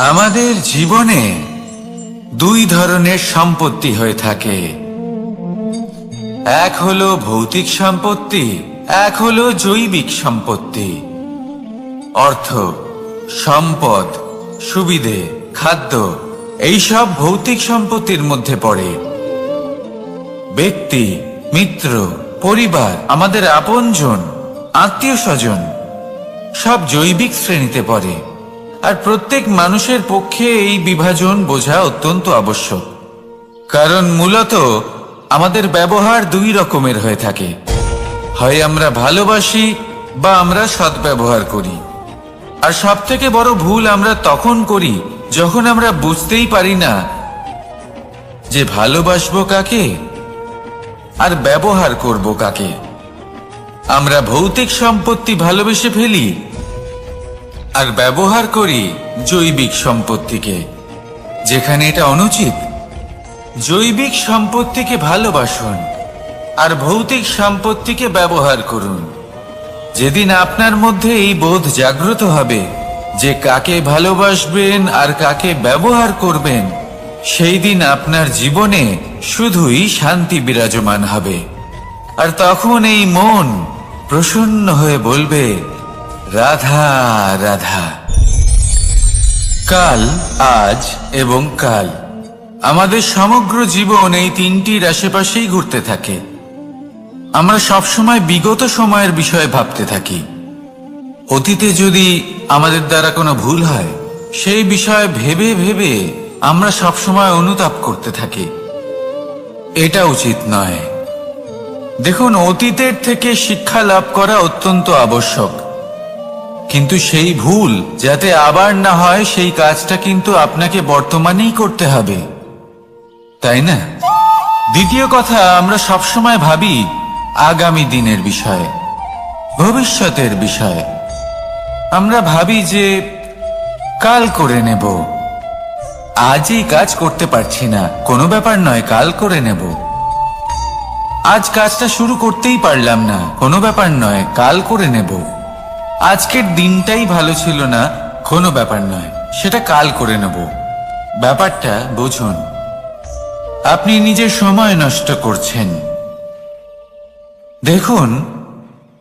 আমাদের জীবনে দুই ধরনের সম্পত্তি হয়ে থাকে, এক হলো ভৌতিক সম্পত্তি, এক হলো জৈবিক সম্পত্তি। অর্থ, সম্পদ, সুবিধে, খাদ্য এইসব ভৌতিক সম্পত্তির মধ্যে পড়ে। ব্যক্তি, মিত্র, পরিবার, আমাদের আপনজন, আত্মীয় স্বজন সব জৈবিক শ্রেণীতে পড়ে। আর প্রত্যেক মানুষের পক্ষে এই বিভাজন বোঝা অত্যন্ত আবশ্যক, কারণ মূলত আমাদের ব্যবহার দুই রকমের হয়ে থাকে। হয় আমরা ভালোবাসি বা আমরা সদ্ব্যবহার করি। আর সবথেকে বড় ভুল আমরা তখন করি যখন আমরা বুঝতেই পারি না যে ভালোবাসবো কাকে আর ব্যবহার করব কাকে। আমরা ভৌতিক সম্পত্তি ভালোবেসে ফেলি আর ব্যবহার করি জৈবিক সম্পত্তিকে, যেখানে এটা অনুচিত। জৈবিক সম্পত্তিকে ভালোবাসুন আর ভৌতিক সম্পত্তিকে ব্যবহার করুন। যেদিন আপনার মধ্যে এই বোধ জাগ্রত হবে যে কাকে ভালোবাসবেন আর কাকে ব্যবহার করবেন, সেই দিন আপনার জীবনে শুধুই শান্তি বিরাজমান হবে। আর তখন এই মন প্রসন্ন হয়ে বলবে, রাধা রাধা। কাল, আজ এবং কাল, আমাদের সমগ্র জীবন এই তিনটির আশেপাশেই ঘুরতে থাকে। আমরা সবসময় বিগত সময়ের বিষয়ে ভাবতে থাকি। অতীতে যদি আমাদের দ্বারা কোনো ভুল হয়, সেই বিষয়ে ভেবে ভেবে আমরা সবসময় অনুতাপ করতে থাকি। এটা উচিত নয়। দেখুন, অতীতের থেকে শিক্ষা লাভ করা অত্যন্ত আবশ্যক, কিন্তু সেই ভুল যাতে আবার না হয় সেই কাজটা কিন্তু আপনাকে বর্তমানেই করতে হবে, তাই না? দ্বিতীয় কথা, আমরা সবসময় ভাবি আগামী দিনের বিষয়ে, ভবিষ্যতের বিষয়ে। আমরা ভাবি যে কাল করে নেব, আজই কাজ করতে পারছি না, কোনো ব্যাপার নয়, কাল করে নেব। আজ কাজটা শুরু করতেই পারলাম না, কোনো ব্যাপার নয়, কাল করে নেব। আজকের দিনটাই ভালো ছিল না, কোনো ব্যাপার নয়, সেটা কাল করে নেব। ব্যাপারটা বুঝুন, আপনি নিজের সময় নষ্ট করছেন। দেখুন,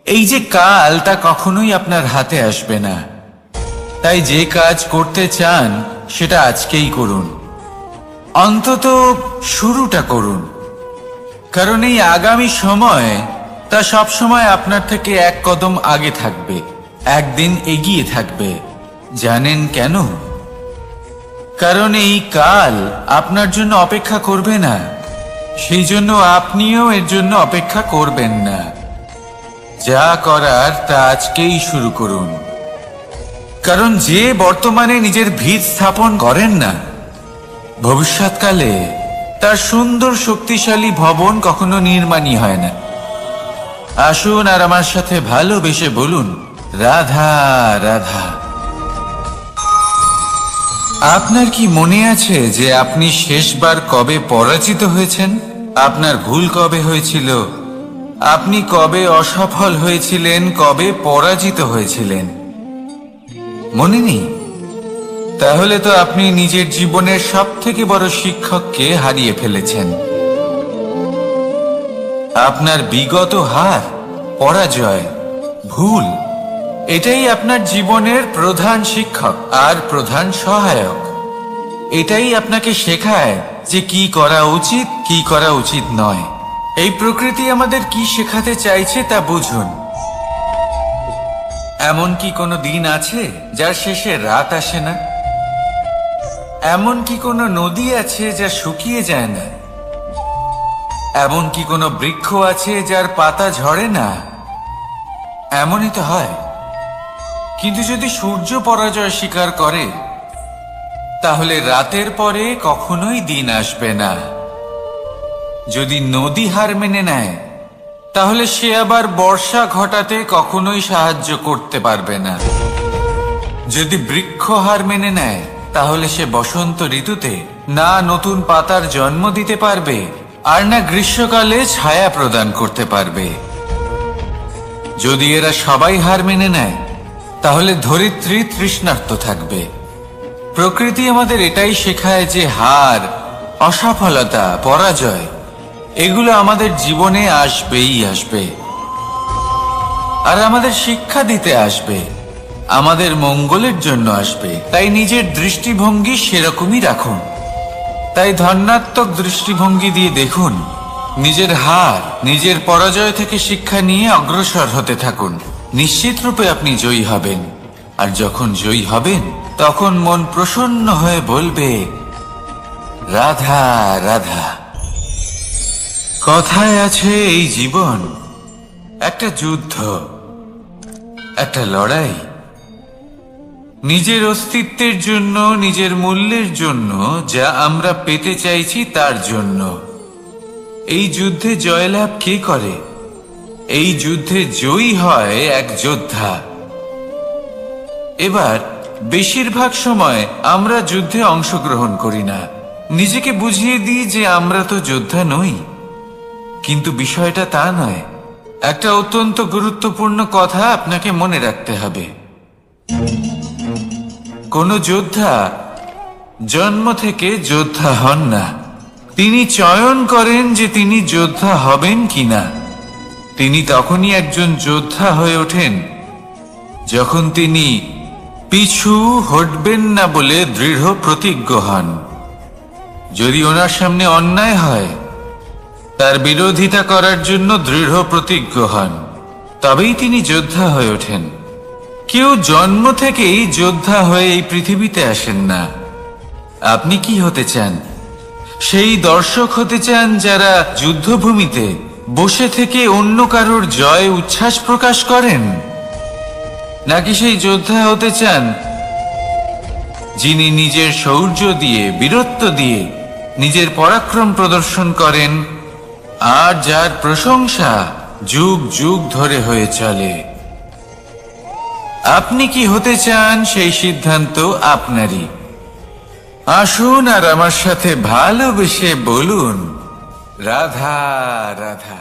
এই যে কাল, তা কখনোই আপনার হাতে আসবে না। তাই যে কাজ করতে চান সেটা আজকেই করুন, অন্তত শুরুটা করুন। কারণ এই আগামী সময় তা সব সময় আপনার থেকে এক কদম আগে থাকবে, একদিন এগিয়ে থাকবে। জানেন কেন? কারণ এই কাল আপনার জন্য অপেক্ষা করবে না, সেই জন্য আপনিও এর জন্য অপেক্ষা করবেন না। যা করার তা আজকেই শুরু করুন। কারণ যে বর্তমানে নিজের ভিত স্থাপন করেন না, ভবিষ্যৎকালে তার সুন্দর শক্তিশালী ভবন কখনো নির্মাণই হয় না। আসুন আর আমার সাথে ভালোবেসে বলুন, রাধা রাধা। আপনার কি মনে আছে যে আপনি শেষবার কবে পরাজিত হয়েছেন? আপনার ভুল কবে হয়েছিল? আপনি কবে অসফল হয়েছিলেন? কবে পরাজিত হয়েছিলেন? মনে নেই? তাহলে তো আপনি নিজের জীবনের সবথেকে বড় শিক্ষককে হারিয়ে ফেলেছেন। আপনার বিগত হার, পরাজয়, ভুল, এটাই আপনার জীবনের প্রধান শিক্ষক আর প্রধান সহায়ক। এটাই আপনাকে শেখায় যে কি করা উচিত, কি করা উচিত নয়। এই প্রকৃতি আমাদের কি শেখাতে চাইছে তা বুঝুন। এমন কি কোনো দিন আছে যার শেষে রাত আসে না? এমন কি কোনো নদী আছে যা শুকিয়ে যায় না? এমন কি কোনো বৃক্ষ আছে যার পাতা ঝরে না? এমনই তো হয়। কিন্তু যদি সূর্য পরাজয় স্বীকার করে, তাহলে রাতের পরে কখনোই দিন আসবে না। যদি নদী হার মেনে নেয়, তাহলে সে আবার বর্ষা ঘটাতে কখনোই সাহায্য করতে পারবে না। যদি বৃক্ষ হার মেনে নেয়, তাহলে সে বসন্ত ঋতুতে না নতুন পাতার জন্ম দিতে পারবে, আর না গ্রীষ্মকালে ছায়া প্রদান করতে পারবে। যদি এরা সবাই হার মেনে নেয়, তাহলে ধরিত্রী তৃষ্ণার্ত থাকবে, প্রকৃতি আমাদের এটাই শেখায় যে হার, অসফলতা, পরাজয় এগুলো আমাদের জীবনে আসবেই আসবে, আর আমাদের শিক্ষা দিতে আসবে, আমাদের মঙ্গলের জন্য আসবে। তাই নিজের দৃষ্টিভঙ্গি সেরকমই রাখুন। তাই ধনাত্মক দৃষ্টিভঙ্গি দিয়ে দেখুন, নিজের হার, নিজের পরাজয় থেকে শিক্ষা নিয়ে অগ্রসর হতে থাকুন। নিশ্চিত রূপে আপনি জয়ী হবেন। আর যখন জয়ী হবেন তখন মন প্রসন্ন হয়ে বলবে, রাধা রাধা। কথায় আছে, এই জীবন একটা যুদ্ধ, একটা লড়াই। নিজের অস্তিত্বের জন্য, নিজের মূল্যের জন্য, যা আমরা পেতে চাইছি তার জন্য। এই যুদ্ধে জয়লাভ কে করে? এই যুদ্ধে জয়ী হয় এক যোদ্ধা। এবার বেশিরভাগ সময় আমরা যুদ্ধে অংশগ্রহণ করি না, নিজেকে বুঝিয়ে দিই যে আমরা তো যোদ্ধা নই। কিন্তু বিষয়টা তা নয়। একটা অত্যন্ত গুরুত্বপূর্ণ কথা আপনাকে মনে রাখতে হবে। কোন যোদ্ধা জন্ম থেকে যোদ্ধা হন না। তিনি চয়ন করেন যে তিনি যোদ্ধা হবেন কিনা। তিনি তখনই একজন যোদ্ধা হয়ে ওঠেন যখন তিনি পিছু হটবেন না বলে দৃঢ় প্রতিজ্ঞ হন। যদি ওনার সামনে অন্যায় হয়, তার বিরোধিতা করার জন্য দৃঢ় প্রতিজ্ঞ হন, তবেই তিনি যোদ্ধা হয়ে ওঠেন। কেউ জন্ম থেকেই যোদ্ধা হয়ে এই পৃথিবীতে আসেন না। আপনি কি হতে চান? সেই দর্শক হতে চান যারা যুদ্ধভূমিতে বসে থেকে অন্য কারোর জয় উচ্ছ্বাস প্রকাশ করেন, নাকি সেই যোদ্ধা হতে চান যিনি নিজের শৌর্য দিয়ে, বীরত্ব দিয়ে নিজের পরাক্রম প্রদর্শন করেন, আর যার প্রশংসা যুগ যুগ ধরে হয়ে চলে? আপনি কি হতে চান সেই সিদ্ধান্ত আপনারই। আসুন আর আমার সাথে ভালোবেসে বলুন, রাধা রাধা।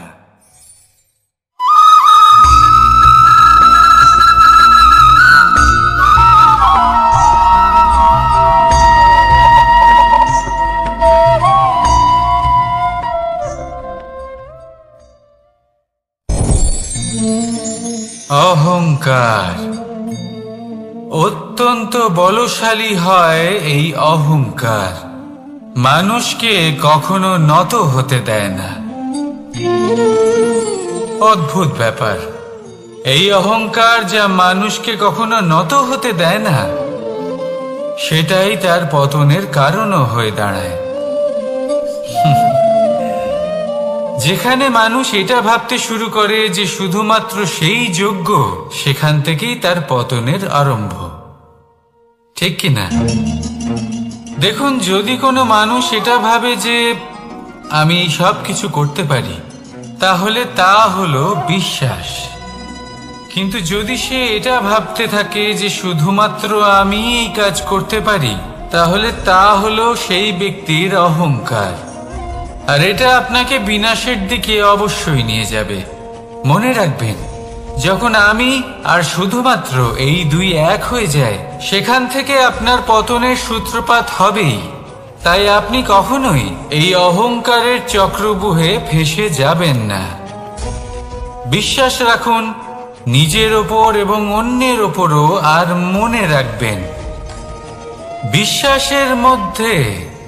অহংকার অত্যন্ত বলশালী হয়। এই অহংকার মানুষকে কখনো নত হতে দেয় না। অদ্ভুত ব্যাপার, এই অহংকার যা মানুষকে কখনো নত হতে দেয় না, সেটাই তার পতনের কারণও হয়ে দাঁড়ায়। যেখানে মানুষ এটা ভাবতে শুরু করে যে শুধুমাত্র সেই যোগ্য, সেখান থেকেই তার পতনের আরম্ভ। ঠিক কিনা? দেখুন, যদি কোনো মানুষ এটা ভাবে যে আমি সব কিছু করতে পারি, তাহলে তা হলো বিশ্বাস। কিন্তু যদি সে এটা ভাবতে থাকে যে শুধুমাত্র আমি এই কাজ করতে পারি, তাহলে তা হলো সেই ব্যক্তির অহংকার। আর এটা আপনাকে বিনাশের দিকে অবশ্যই নিয়ে যাবে। মনে রাখবেন, যখন আমি আর শুধুমাত্র এই দুই এক হয়ে যায়, সেখান থেকে আপনার পতনের সূত্রপাত হবেই। তাই আপনি কখনোই এই অহংকারের চক্রব্যূহে ফেঁসে যাবেন না। বিশ্বাস রাখুন নিজের ওপর এবং অন্যের ওপরও। আর মনে রাখবেন, বিশ্বাসের মধ্যে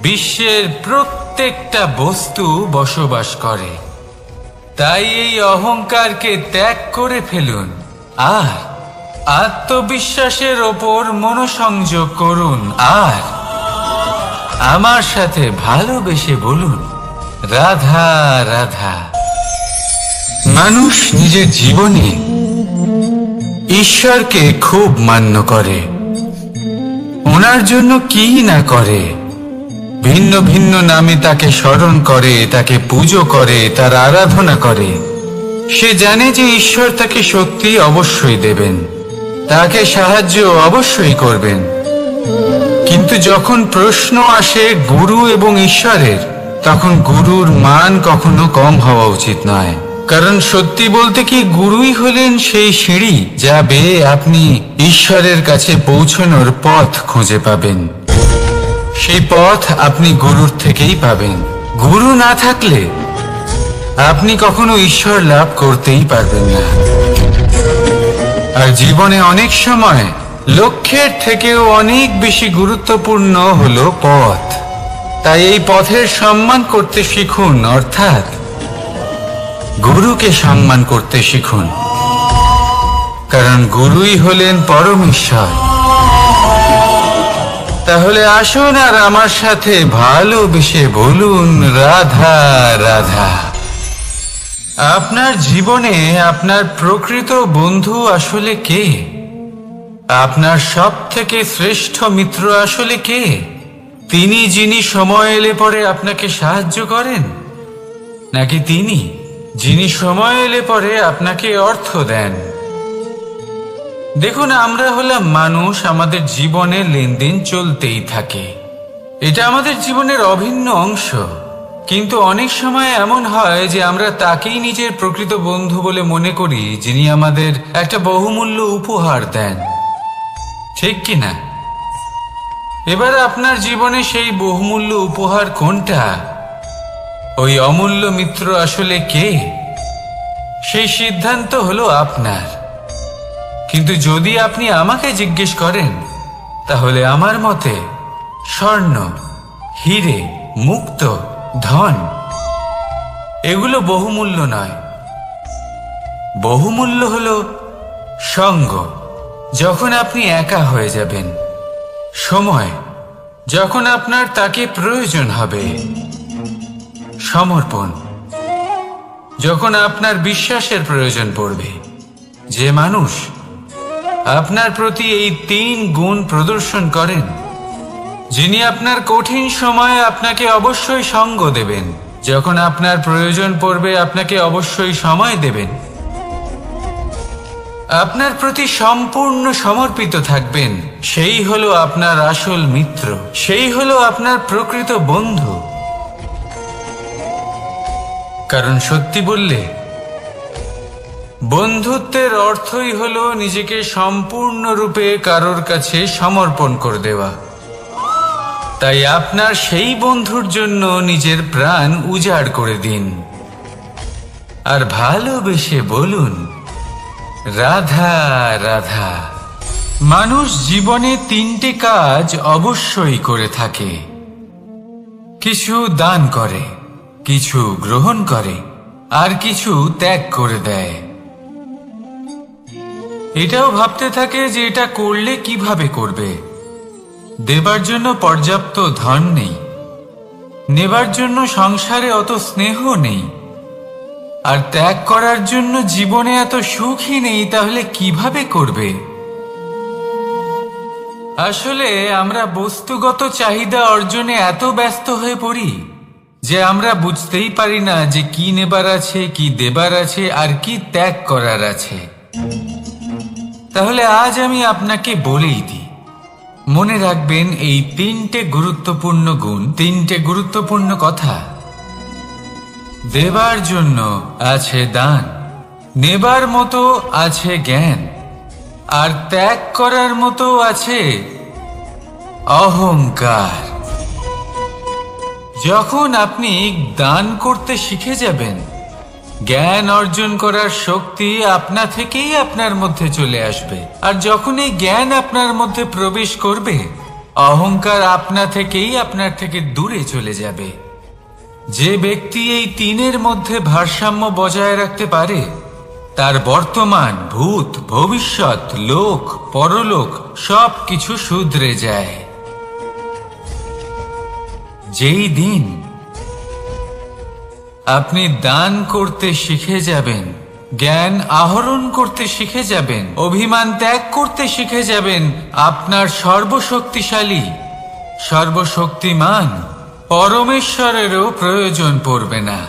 বিশ্বের প্রত্যেকটা বস্তু বসবাস করে। তাই এই অহংকারকে ত্যাগ করে ফেলুন আর আত্মবিশ্বাসের ওপর মনোসংযোগ করুন। আর আমার সাথে ভালোবেসে বলুন, রাধা রাধা। মানুষ নিজের জীবনে ঈশ্বরকে খুব মান্য করে, ওনার জন্য কি না করে। ভিন্ন ভিন্ন নামে তাকে স্মরণ করে, তাকে পুজো করে, তার আরাধনা করে। সে জানে যে ঈশ্বর তাকে শক্তি অবশ্যই দেবেন, তাকে সাহায্য অবশ্যই করবেন। কিন্তু যখন প্রশ্ন আসে গুরু এবং ঈশ্বরের, তখন গুরুর মান কখনো কম হওয়া উচিত নয়। কারণ সত্যি বলতে কি, গুরুই হলেন সেই সিঁড়ি যা বেয়ে আপনি ঈশ্বরের কাছে পৌঁছানোর পথ খুঁজে পাবেন। সেই পথ আপনি গুরুর থেকেই পাবেন। গুরু না থাকলে আপনি কখনো ঈশ্বর লাভ করতেই পারবেন না। আর জীবনে অনেক সময় লক্ষ্যের থেকেও অনেক বেশি গুরুত্বপূর্ণ হলো পথ। তাই এই পথের সম্মান করতে শিখুন, অর্থাৎ গুরুকে সম্মান করতে শিখুন, কারণ গুরুই হলেন পরমেশ্বর। তাহলে আসুন আর আমার সাথে ভালোবেসে বলুন রাধা রাধা। আপনার জীবনে আপনার প্রকৃত বন্ধু আসলে কে? আপনার সব থেকে শ্রেষ্ঠ মিত্র আসলে কে? তিনি যিনি সময় এলে পরে আপনাকে সাহায্য করেন, নাকি তিনি যিনি সময় এলে পরে আপনাকে অর্থ দেন? দেখুন, আমরা হলাম মানুষ, আমাদের জীবনে লেনদেন চলতেই থাকে। এটা আমাদের জীবনের অভিন্ন অংশ। কিন্তু অনেক সময় এমন হয় যে আমরা তাকেই নিজের প্রকৃত বন্ধু বলে মনে করি, যিনি আমাদের একটা বহুমূল্য উপহার দেন, ঠিক কিনা? এবার আপনার জীবনে সেই বহুমূল্য উপহার কোনটা? ওই অমূল্য মিত্র আসলে কে? সেই সিদ্ধান্ত হলো আপনার। কিন্তু যদি আপনি আমাকে জিজ্ঞেস করেন, তাহলে আমার মতে স্বর্ণ, হিরে, মুক্ত, ধন এগুলো বহুমূল্য নয়। বহুমূল্য হলো সঙ্গ, যখন আপনি একা হয়ে যাবেন; সময়, যখন আপনার তাকে প্রয়োজন হবে; সমর্পণ, যখন আপনার বিশ্বাসের প্রয়োজন পড়বে। যে মানুষ আপনার প্রতি এই 3 গুণ প্রদর্শন করেন, যিনি আপনার কঠিন সময়ে আপনাকে অবশ্যই সঙ্গ দেবেন, যখন আপনার প্রয়োজন পড়বে আপনাকে অবশ্যই সময় দেবেন, আপনার প্রতি সম্পূর্ণ সমর্পিত থাকবেন, সেই হলো আপনার আসল মিত্র, সেই হলো আপনার প্রকৃত বন্ধু। কারণ সত্যি বললে, বন্ধুত্বের অর্থই হলো নিজেকে সম্পূর্ণরূপে কারোর কাছে সমর্পণ করে দেওয়া। তাই আপনার সেই বন্ধুর জন্য নিজের প্রাণ উজাড় করে দিন, আর ভালোবেসে বলুন রাধা রাধা। মানুষ জীবনে 3টে কাজ অবশ্যই করে থাকে: কিছু দান করে, কিছু গ্রহণ করে, আর কিছু ত্যাগ করে দেয়। এটাও ভাবতে থাকে যে এটা করলে কিভাবে করবে। দেবার জন্য পর্যাপ্ত ধন নেই, নেবার জন্য সংসারে অত স্নেহ নেই, আর ত্যাগ করার জন্য জীবনে এত সুখই নেই, তাহলে কিভাবে করবে? আসলে আমরা বস্তুগত চাহিদা অর্জনে এত ব্যস্ত হয়ে পড়ি যে আমরা বুঝতেই পারি না যে কি নেবার আছে, কি দেবার আছে, আর কি ত্যাগ করার আছে। তাহলে আজ আমি আপনাকে বলেই দিই, মনে রাখবেন এই 3টে গুরুত্বপূর্ণ গুণ, 3টে গুরুত্বপূর্ণ কথা। দেবার জন্য আছে দান, নেবার মতো আছে জ্ঞান, আর ত্যাগ করার মতো আছে অহংকার। যখন আপনি দান করতে শিখে যাবেন, জ্ঞান অর্জন করার শক্তি আপনা থেকেই আপনার মধ্যে চলে আসবে। আর যখন এই জ্ঞান আপনার মধ্যে প্রবেশ করবে, অহংকার আপনা থেকেই আপনার থেকে দূরে চলে যাবে। যে ব্যক্তি এই 3-এর মধ্যে ভারসাম্য বজায় রাখতে পারে, তার বর্তমান, ভূত, ভবিষ্যৎ, লোক, পরলোক সব কিছু শুধরে যায়। যেই দিন আপনি দান করতে শিখে যাবেন, জ্ঞান আহরণ করতে শিখে যাবেন, অভিমান ত্যাগ করতে শিখে যাবেন, আপনার সর্বশক্তিশালী, সর্বশক্তিমান পরমেশ্বরেরও প্রয়োজন পড়বে না।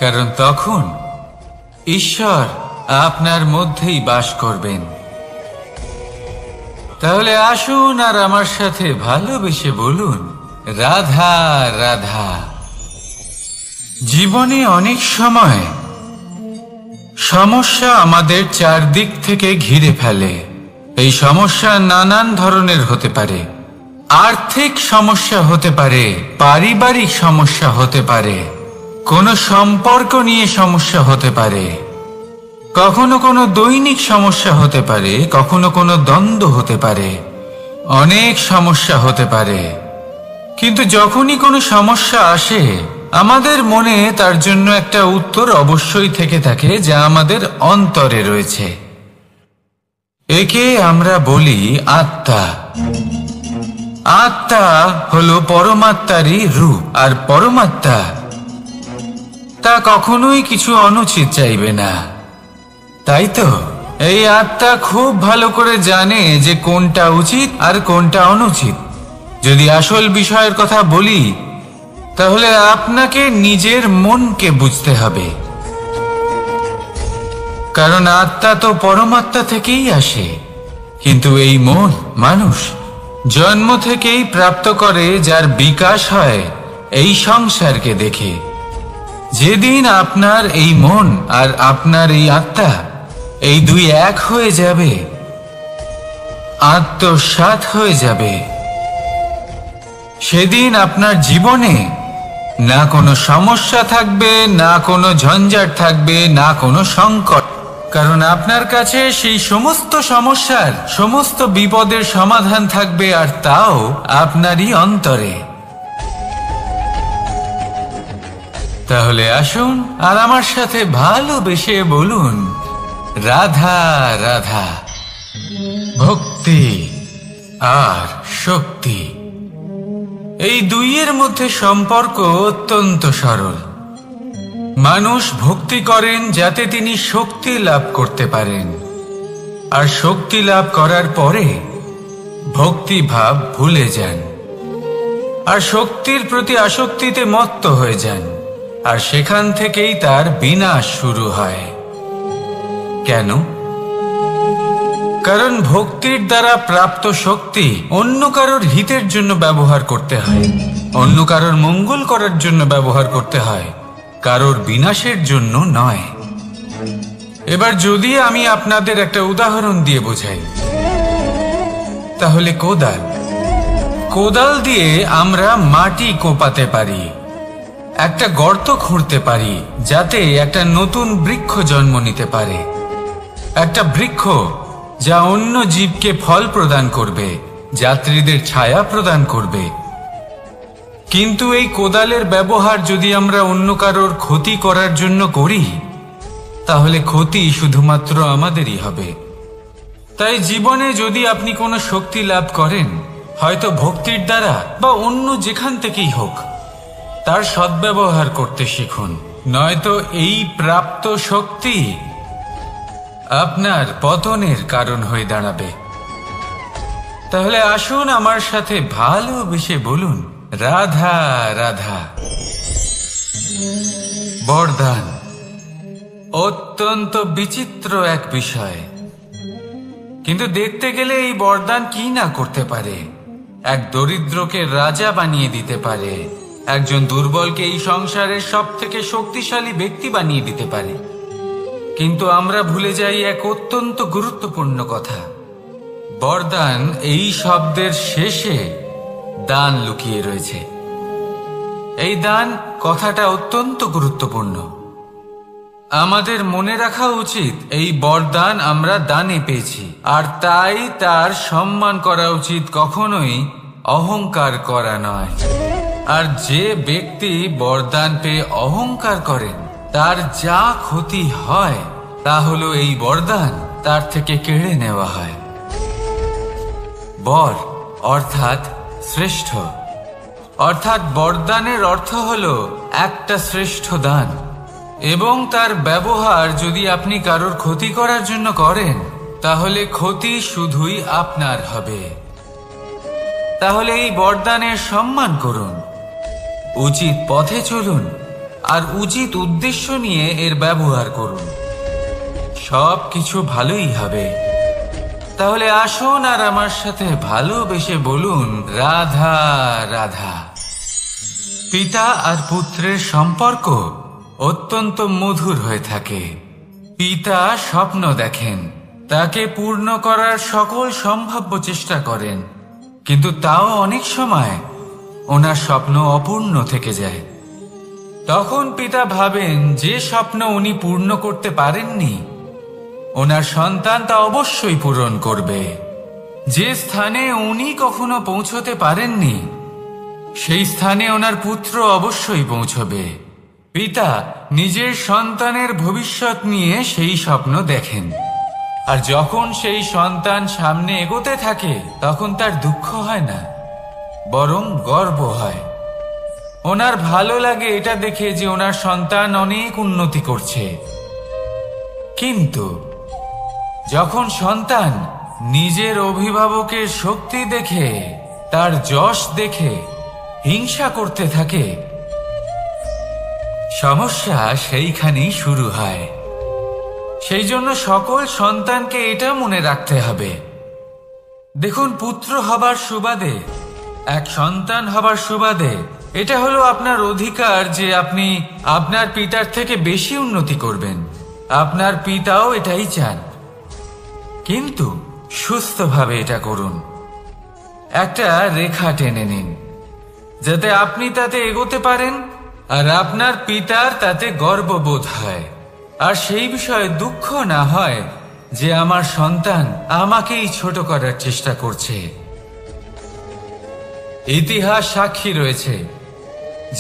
কারণ তখন ঈশ্বর আপনার মধ্যেই বাস করবেন। তাহলে আসুন আর আমার সাথে ভালোবেসে বলুন রাধা রাধা। জীবনে অনেক সময় সমস্যা আমাদের চারদিক থেকে ঘিরে ফেলে। এই সমস্যা নানান ধরনের হতে পারে। আর্থিক সমস্যা হতে পারে, পারিবারিক সমস্যা হতে পারে, কোনো সম্পর্ক নিয়ে সমস্যা হতে পারে, কখনো কোনো দৈনিক সমস্যা হতে পারে, কখনো কোনো দ্বন্দ্ব হতে পারে, অনেক সমস্যা হতে পারে। কিন্তু যখনই কোনো সমস্যা আসে আমাদের মনে তার জন্য একটা উত্তর অবশ্যই থেকে থাকে, যা আমাদের অন্তরে রয়েছে। একে আমরা বলি আত্মা। আত্মা হলো পরমাত্মারই রূপ, আর পরমাত্মা তা কখনোই কিছু অনুচিত চাইবে না, তাই তো? এই আত্মা খুব ভালো করে জানে যে কোনটা উচিত আর কোনটা অনুচিত। যদি আসল বিষয়ের কথা বলি, তাহলে আপনাকে নিজের মনকে বুঝতে হবে, কারণ আত্মা তো পরমাত্মা থেকেই আসে। কিন্তু এই মন মানুষ জন্ম থেকেই প্রাপ্ত করে, যার বিকাশ হয় এই সংসারকে দেখে। যেদিন আপনার এই মন আর আপনার এই আত্মা এই দুই এক হয়ে যাবে, আত্মসাৎ হয়ে যাবে, সেদিন আপনার জীবনে না কোনো সমস্যা থাকবে, না কোনো ঝঞ্ঝাট থাকবে, না কোনো সংকট। কারণ আপনার কাছে সেই সমস্ত সমস্যার, সমস্ত বিপদের সমাধান থাকবে, আর তাও আপনারই অন্তরে। তাহলে আসুন আর আমার সাথে ভালোবেসে বলুন, রাধা রাধা। ভক্তি আর শক্তি, এই দুইয়ের মধ্যে সম্পর্ক অত্যন্ত সরল। মানুষ ভক্তি করেন যাতে তিনি শক্তি লাভ করতে পারেন, আর শক্তি লাভ করার পরে ভক্তি ভাব ভুলে যান, আর শক্তির প্রতি আসক্তিতে মত্ত হয়ে যান, আর সেখান থেকেই তার বিনাশ শুরু হয়। কেন? কারণ ভক্তির দ্বারা প্রাপ্ত শক্তি অন্য কারোর হিতের জন্য ব্যবহার করতে হয়, অন্য কারোর মঙ্গল করার জন্য ব্যবহার করতে হয়, কারোর বিনাশের জন্য নয়। এবার যদি আমি আপনাদের একটা উদাহরণ দিয়ে বোঝাই, তাহলে কোদাল। কোদাল দিয়ে আমরা মাটি কোপাতে পারি, একটা গর্ত খুঁড়তে পারি, যাতে একটা নতুন বৃক্ষ জন্ম নিতে পারে। একটা বৃক্ষ যা অন্য জীবকে ফল প্রদান করবে, যাত্রীদের ছায়া প্রদান করবে। কিন্তু এই কোদালের ব্যবহার যদি আমরা অন্য কারোর ক্ষতি করার জন্য করি, তাহলে ক্ষতি শুধুমাত্র আমাদেরই হবে। তাই জীবনে যদি আপনি কোনো শক্তি লাভ করেন, হয়তো ভক্তির দ্বারা বা অন্য যেখান থেকেই হোক, তার সদ্ব্যবহার করতে শিখুন, নয়তো এই প্রাপ্ত শক্তি আপনার পতনের কারণ হয়ে দাঁড়াবে। তাহলে আসুন আমার সাথে ভালোবেসে বলুন, রাধা রাধা। বরদান অত্যন্ত বিচিত্র এক বিষয়, কিন্তু দেখতে গেলে এই বরদান কি না করতে পারে। এক দরিদ্রকে রাজা বানিয়ে দিতে পারে, একজন দুর্বলকে এই সংসারের সব থেকে শক্তিশালী ব্যক্তি বানিয়ে দিতে পারে। কিন্তু আমরা ভুলে যাই এক অত্যন্ত গুরুত্বপূর্ণ কথা। বরদান এই শব্দের শেষে দান লুকিয়ে রয়েছে। এই দান কথাটা অত্যন্ত গুরুত্বপূর্ণ। আমাদের মনে রাখা উচিত এই বরদান আমরা দানে পেয়েছি, আর তাই তার সম্মান করা উচিত, কখনোই অহংকার করা নয়। আর যে ব্যক্তি বরদান পেয়ে অহংকার করেন, তার যা ক্ষতি হয় তা হলো এই বরদান তার থেকে কেড়ে নেওয়া হয়। বর অর্থাৎ শ্রেষ্ঠ, অর্থাৎ বরদানের অর্থ হলো একটা শ্রেষ্ঠ দান, এবং তার ব্যবহার যদি আপনি কারোর ক্ষতি করার জন্য করেন, তাহলে ক্ষতি শুধুই আপনার হবে। তাহলে এই বরদানের সম্মান করুন, উচিত পথে চলুন, আর উচিত উদ্দেশ্য নিয়ে এর ব্যবহার করুন, সব কিছু ভালোই হবে। তাহলে আসুন আর আমার সাথে ভালোবেসে বলুন, রাধা রাধা। পিতা আর পুত্রের সম্পর্ক অত্যন্ত মধুর হয়ে থাকে। পিতা স্বপ্ন দেখেন, তাকে পূর্ণ করার সকল সম্ভাব্য চেষ্টা করেন, কিন্তু তাও অনেক সময় ওনার স্বপ্ন অপূর্ণ থেকে যায়। তখন পিতা ভাবেন যে স্বপ্ন উনি পূর্ণ করতে পারেননি, ওনার সন্তান তা অবশ্যই পূরণ করবে। যে স্থানে উনি কখনো পৌঁছতে পারেননি, সেই স্থানে ওনার পুত্র অবশ্যই পৌঁছবে। পিতা নিজের সন্তানের ভবিষ্যৎ নিয়ে সেই স্বপ্ন দেখেন, আর যখন সেই সন্তান সামনে এগোতে থাকে তখন তার দুঃখ হয় না, বরং গর্ব হয়। ওনার ভালো লাগে এটা দেখে যে ওনার সন্তান অনেক উন্নতি করছে। কিন্তু যখন সন্তান নিজের অভিভাবকের শক্তি দেখে, তার যশ দেখে হিংসা করতে থাকে, সমস্যা সেইখানেই শুরু হয়। সেই জন্য সকল সন্তানকে এটা মনে রাখতে হবে, দেখুন, পুত্র হবার সুবাদে, এক সন্তান হবার সুবাদে এটা হলো আপনার অধিকার যে আপনি আপনার পিতার থেকে বেশি উন্নতি করবেন। আপনার পিতাও এটাই চান, কিন্তু সুস্থভাবে এটা করুন। একটা রেখা টেনে নিন যাতে আপনি তাতে এগোতে পারেন আর আপনার পিতার তাতে গর্ববোধ হয়, আর সেই বিষয়ে দুঃখ না হয় যে আমার সন্তান আমাকেই ছোট করার চেষ্টা করছে। ইতিহাস সাক্ষী রয়েছে,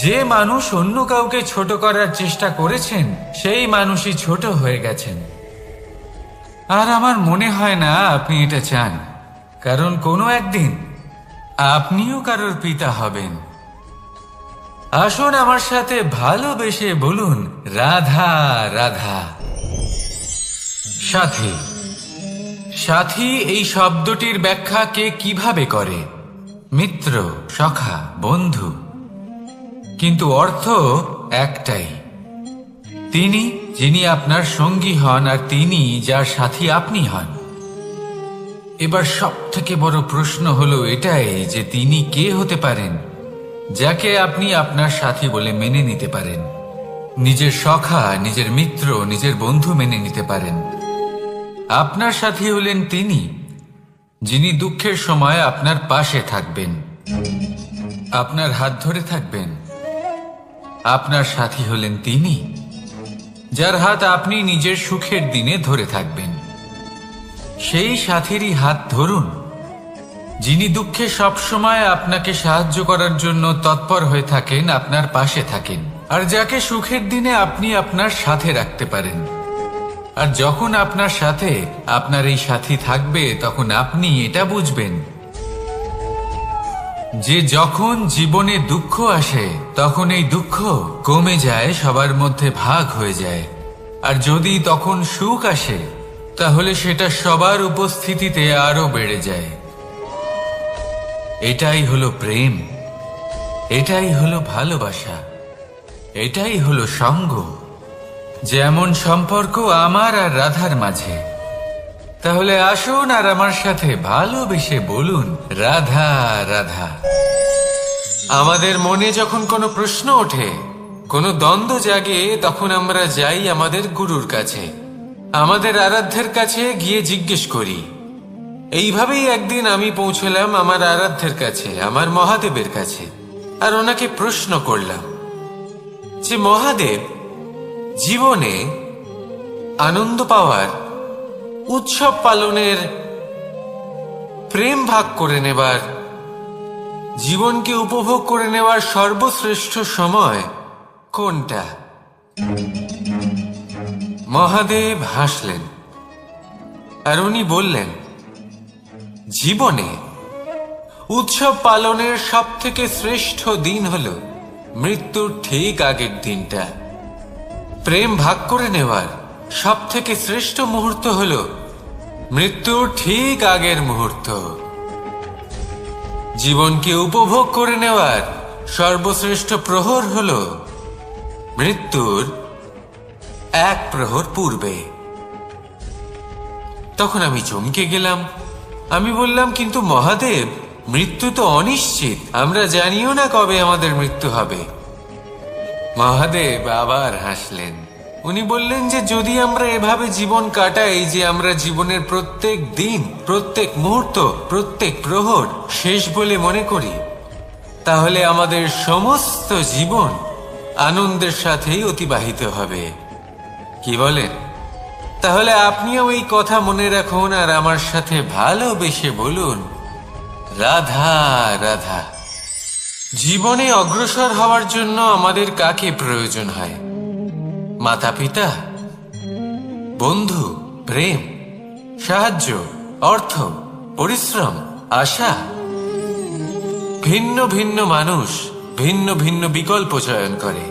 যে মানুষ অন্য কাউকে ছোট করার চেষ্টা করেছেন সেই মানুষই ছোট হয়ে গেছেন। আর আমার মনে হয় না আপনি এটা চান, কারণ কোনো একদিন আপনিও কারোর পিতা হবেন। আসুন আমার সাথে ভালোবেসে বলুন, রাধা রাধা। সাথী। সাথী এই শব্দটির ব্যাখ্যা কে কিভাবে করে? মিত্র, সখা, বন্ধু, কিন্তু অর্থ একটাই। তিনি যিনি আপনার সঙ্গী হন আর তিনি যার সাথী আপনি হন। এবার সব থেকে বড় প্রশ্ন হলো এটাই যে তিনি কে হতে পারেন যাকে আপনি আপনার সাথী বলে মেনে নিতে পারেন, নিজের সখা, নিজের মিত্র, নিজের বন্ধু মেনে নিতে পারেন। আপনার সাথী হলেন তিনি যিনি দুঃখের সময় আপনার পাশে থাকবেন, আপনার হাত ধরে থাকবেন। আপনার সাথী হলেন তিনি যার হাত আপনি নিজের সুখের দিনে ধরে থাকবেন। সেই সাথীরই হাত ধরুন যিনি দুঃখে সবসময় আপনাকে সাহায্য করার জন্য তৎপর হয়ে থাকেন, আপনার পাশে থাকেন, আর যাকে সুখের দিনে আপনি আপনার সাথে রাখতে পারেন। আর যখন আপনার সাথে আপনার এই সাথী থাকবে তখন আপনি এটা বুঝবেন যে যখন জীবনে দুঃখ আসে তখন এই দুঃখ কমে যায়, সবার মধ্যে ভাগ হয়ে যায়। আর যদি তখন সুখ আসে তাহলে সেটা সবার উপস্থিতিতে আরো বেড়ে যায়। এটাই হলো প্রেম, এটাই হলো ভালোবাসা, এটাই হলো সঙ্গ। যেমন সম্পর্ক আমার আর রাধার মাঝে। তাহলে আসুন আর আমার সাথে ভালোবেসে বলুন, রাধা রাধা। আমাদের মনে যখন কোনো প্রশ্ন ওঠে, কোনো দ্বন্দ্ব জাগে, তখন আমরা যাই আমাদের গুরুর কাছে, আমাদের আরাধ্যের কাছে গিয়ে জিজ্ঞেস করি। এইভাবেই একদিন আমি পৌঁছলাম আমার আরাধ্যের কাছে, আমার মহাদেবের কাছে, আর ওনাকে প্রশ্ন করলাম যে মহাদেব, জীবনে আনন্দ পাওয়ার, উৎসব পালনের, প্রেম ভাগ করে নেবার, জীবনকে উপভোগ করে নেওয়ার সর্বশ্রেষ্ঠ সময় কোনটা? মহাদেব হাসলেন আর উনি বললেন, জীবনে উৎসব পালনের সব থেকে শ্রেষ্ঠ দিন হলো মৃত্যুর ঠিক আগের দিনটা। প্রেম ভাগ করে নেওয়ার সব থেকে শ্রেষ্ঠ মুহূর্ত হলো মৃত্যুর ঠিক আগের মুহূর্ত। জীবনকে উপভোগ করে নেওয়ার সর্বশ্রেষ্ঠ প্রহর হলো মৃত্যুর এক প্রহর পূর্বে। তখন আমি চমকে গেলাম। আমি বললাম, কিন্তু মহাদেব, মৃত্যু তো অনিশ্চিত, আমরা জানিও না কবে আমাদের মৃত্যু হবে। মহাদেব আবার হাসলেন উনি বললেন যে যদি আমরা এভাবে জীবন কাটাই যে আমরা জীবনের প্রত্যেক দিন, প্রত্যেক মুহূর্ত, প্রত্যেক প্রহর শেষ বলে মনে করি, তাহলে আমাদের সমস্ত জীবন আনন্দের সাথেই অতিবাহিত হবে। কি বলেন? তাহলে আপনিও এই কথা মনে রাখুন আর আমার সাথে ভালোবেসে বলুন, রাধা রাধা। জীবনে অগ্রসর হওয়ার জন্য আমাদের কাকে প্রয়োজন হয়? মাতা পিতা, বন্ধু, প্রেম, সাহায্য, অর্থ, পরিশ্রম, আশা। ভিন্ন ভিন্ন মানুষ ভিন্ন ভিন্ন বিকল্প চয়ন করে।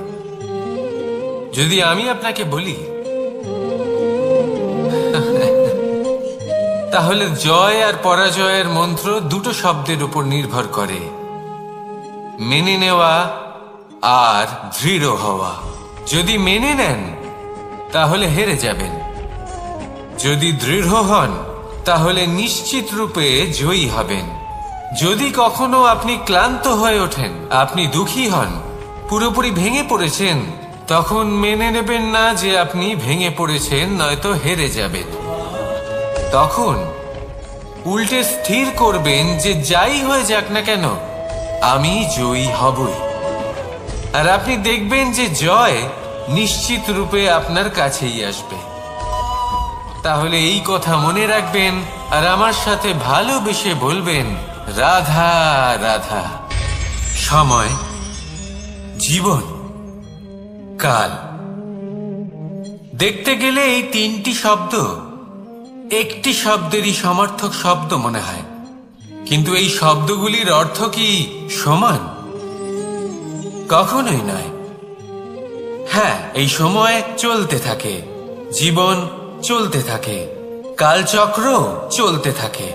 যদি আমি আপনাকে বলি তাহলে জয় আর পরাজয়ের মন্ত্র দুটো শব্দের উপর নির্ভর করে, মেনে নেওয়া আর দৃঢ় হওয়া। যদি মেনে নেন তাহলে হেরে যাবেন, যদি দৃঢ় হন তাহলে নিশ্চিত রূপে জয়ী হবেন। যদি কখনো আপনি ক্লান্ত হয়ে ওঠেন, আপনি দুঃখী হন, পুরোপুরি ভেঙে পড়েছেন, তখন মেনে নেবেন না যে আপনি ভেঙে পড়েছেন, নয়তো হেরে যাবেন। তখন উল্টে স্থির করবেন যে যাই হয়ে যাক না কেন আমি জয়ী হবই। আর আপনি দেখবেন যে জয় নিশ্চিত রূপে আপনার কাছেই আসবে। তাহলে এই কথা মনে রাখবেন আর আমার সাথে ভালোবেসে বলবেন, রাধা রাধা। সময়, জীবন, কাল। দেখতে গেলে এই তিনটি শব্দ একটি শব্দেরই সমার্থক শব্দ মনে হয়, কিন্তু এই শব্দগুলির অর্থ কি সমান? কখনোই নয়। হ্যাঁ, এই সময় চলতে থাকে, জীবন চলতে থাকে, কালচক্র চলতে থাকে।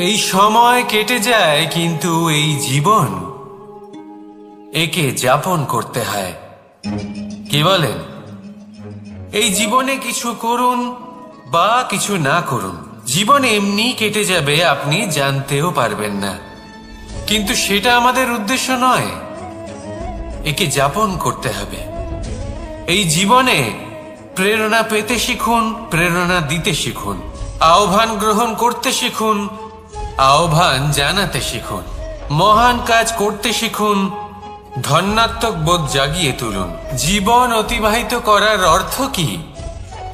এই সময় কেটে যায়, কিন্তু এই জীবন একে যাপন করতে হয়। কি বলেন? এই জীবনে কিছু করুন বা কিছু না করুন, জীবন এমনি কেটে যাবে, আপনি জানতেও পারবেন না। কিন্তু সেটা আমাদের উদ্দেশ্য নয়, একে যাপন করতে হবে। এই জীবনে প্রেরণা পেতে শিখুন, প্রেরণা দিতে শিখুন, আহ্বান গ্রহণ করতে শিখুন, আহ্বান জানাতে শিখুন, মহান কাজ করতে শিখুন, ধন্যাত্মক বোধ জাগিয়ে তুলুন। জীবন অতিবাহিত করার অর্থ কি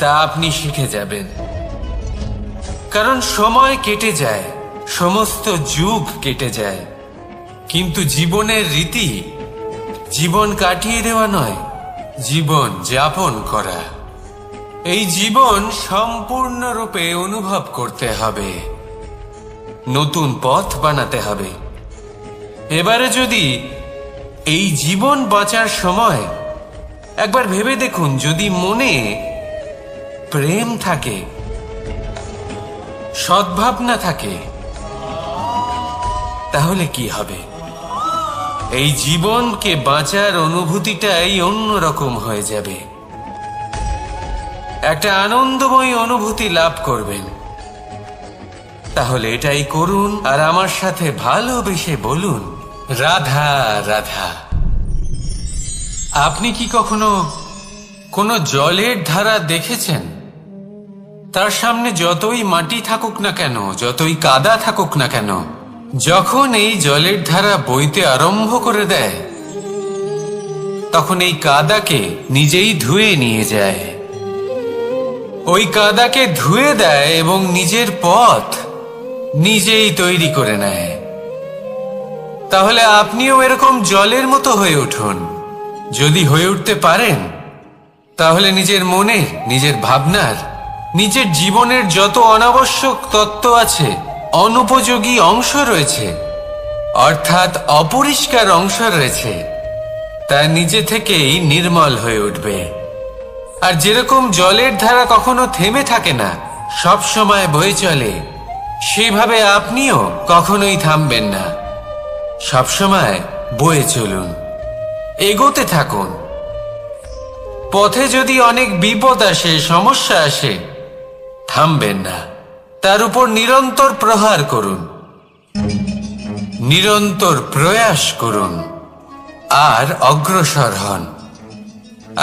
তা আপনি শিখে যাবেন। কারণ সময় কেটে যায়, সমস্ত যুগ কেটে যায়, কিন্তু জীবনের রীতি জীবন কাটিয়ে দেওয়া নয়, জীবন যাপন করা। এই জীবন সম্পূর্ণরূপে অনুভব করতে হবে, নতুন পথ বানাতে হবে। এবারে যদি এই জীবন বাঁচার সময় একবার ভেবে দেখুন, যদি মনে প্রেম থাকে, সদ্ভাবনা থাকে, তাহলে কি হবে? এই জীবনকে বাঁচার অনুভূতিটাই অন্যরকম হয়ে যাবে, একটা আনন্দময় অনুভূতি লাভ করবেন। তাহলে এটাই করুন আর আমার সাথে ভালোবেসে বলুন, রাধা রাধা। আপনি কি কখনো কোনো জলের ধারা দেখেছেন? তার সামনে যতই মাটি থাকুক না কেন, যতই কাদা থাকুক না কেন, যখন এই জলের ধারা বইতে আরম্ভ করে দেয়, তখন এই কাদাকে নিজেই ধুয়ে নিয়ে যায়। ওই কাদাকে ধুয়ে দেয় এবং নিজের পথ নিজেই তৈরি করে নেয়। তাহলে আপনিও এরকম জলের মতো হয়ে উঠুন। যদি হয়ে উঠতে পারেন, তাহলে নিজের মনে, নিজের ভাবনার, নিজের জীবনের যত অনাবশ্যক তত্ত্ব আছে, অনুপযোগী অংশ রয়েছে, অর্থাৎ অপরিষ্কার অংশ রয়েছে, তা নিজে থেকেই নির্মল হয়ে উঠবে। আর যেরকম জলের ধারা কখনো থেমে থাকে না, সব সময় বয়ে চলে, সেভাবে আপনিও কখনোই থামবেন না, সব সময় বয়ে চলুন, এগোতে থাকুন। পথে যদি অনেক বিপদ আসে, সমস্যা আসে, থামবেন না, তার উপর নিরন্তর প্রহার করুন, নিরন্তর প্রয়াস করুন আর অগ্রসর হন।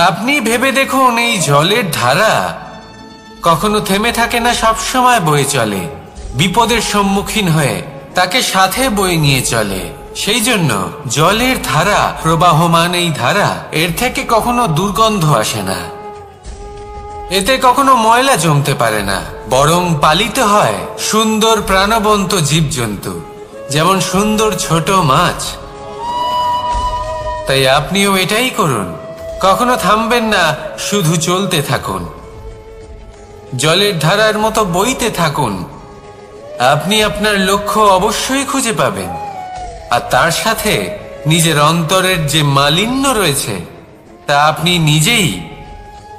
আপনি ভেবে দেখুন, এই জলের ধারা কখনো থেমে থাকে না, সবসময় বয়ে চলে। বিপদের সম্মুখীন হয়ে তাকে সাথে বয়ে নিয়ে চলে। সেই জন্য জলের ধারা, প্রবাহমান এই ধারা, এর থেকে কখনো দুর্গন্ধ আসে না, এতে কখনো ময়লা জমতে পারে না, বরং পালিত হয় সুন্দর প্রাণবন্ত জীবজন্তু, যেমন সুন্দর ছোট মাছ। তাই আপনিও এটাই করুন, কখনো থামবেন না, শুধু চলতে থাকুন, জলের ধারার মতো বইতে থাকুন। আপনি আপনার লক্ষ্য অবশ্যই খুঁজে পাবেন, আর তার সাথে নিজের অন্তরের যে মালিন্য রয়েছে তা আপনি নিজেই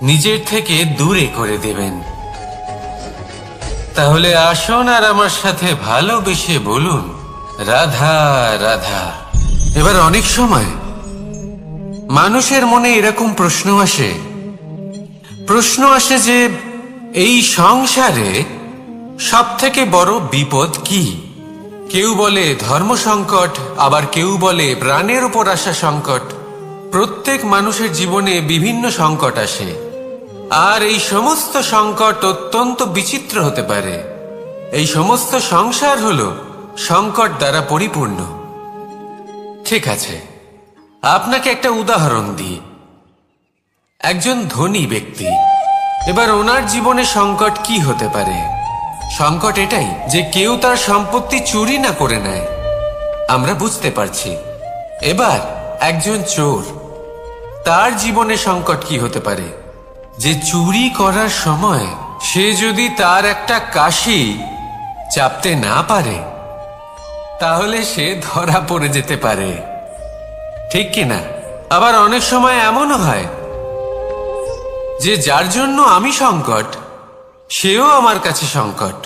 নিজের থেকে দূরে করে দেবেন। তাহলে আসুন আর আমার সাথে ভালোবেসে বলুন, রাধা রাধা। এবার অনেক সময় মানুষের মনে এরকম প্রশ্ন আসে যে এই সংসারে সব থেকে বড় বিপদ কি? কেউ বলে ধর্ম সংকট, আবার কেউ বলে প্রাণের উপর আসা সংকট। প্রত্যেক মানুষের জীবনে বিভিন্ন সংকট আসে, আর এই সমস্ত সংকট অত্যন্ত বিচিত্র হতে পারে। এই সমস্ত সংসার হলো সংকট দ্বারা পরিপূর্ণ। ঠিক আছে, আপনাকে একটা উদাহরণ দিই। একজন ধনী ব্যক্তি, এবার ওনার জীবনে সংকট কি হতে পারে? সংকট এটাই যে কেউ তার সম্পত্তি চুরি না করে নেয়, আমরা বুঝতে পারছি। এবার একজন চোর, তার জীবনে সংকট কি হতে পারে? যে চুরি করার সময় সে যদি তার একটা কাশি চাপতে না পারে, তাহলে সে ধরা পড়ে যেতে পারে, ঠিক কিনা? আবার অনেক সময় এমনও হয় যে যার জন্য আমি সংকট, সেও আমার কাছে সংকট।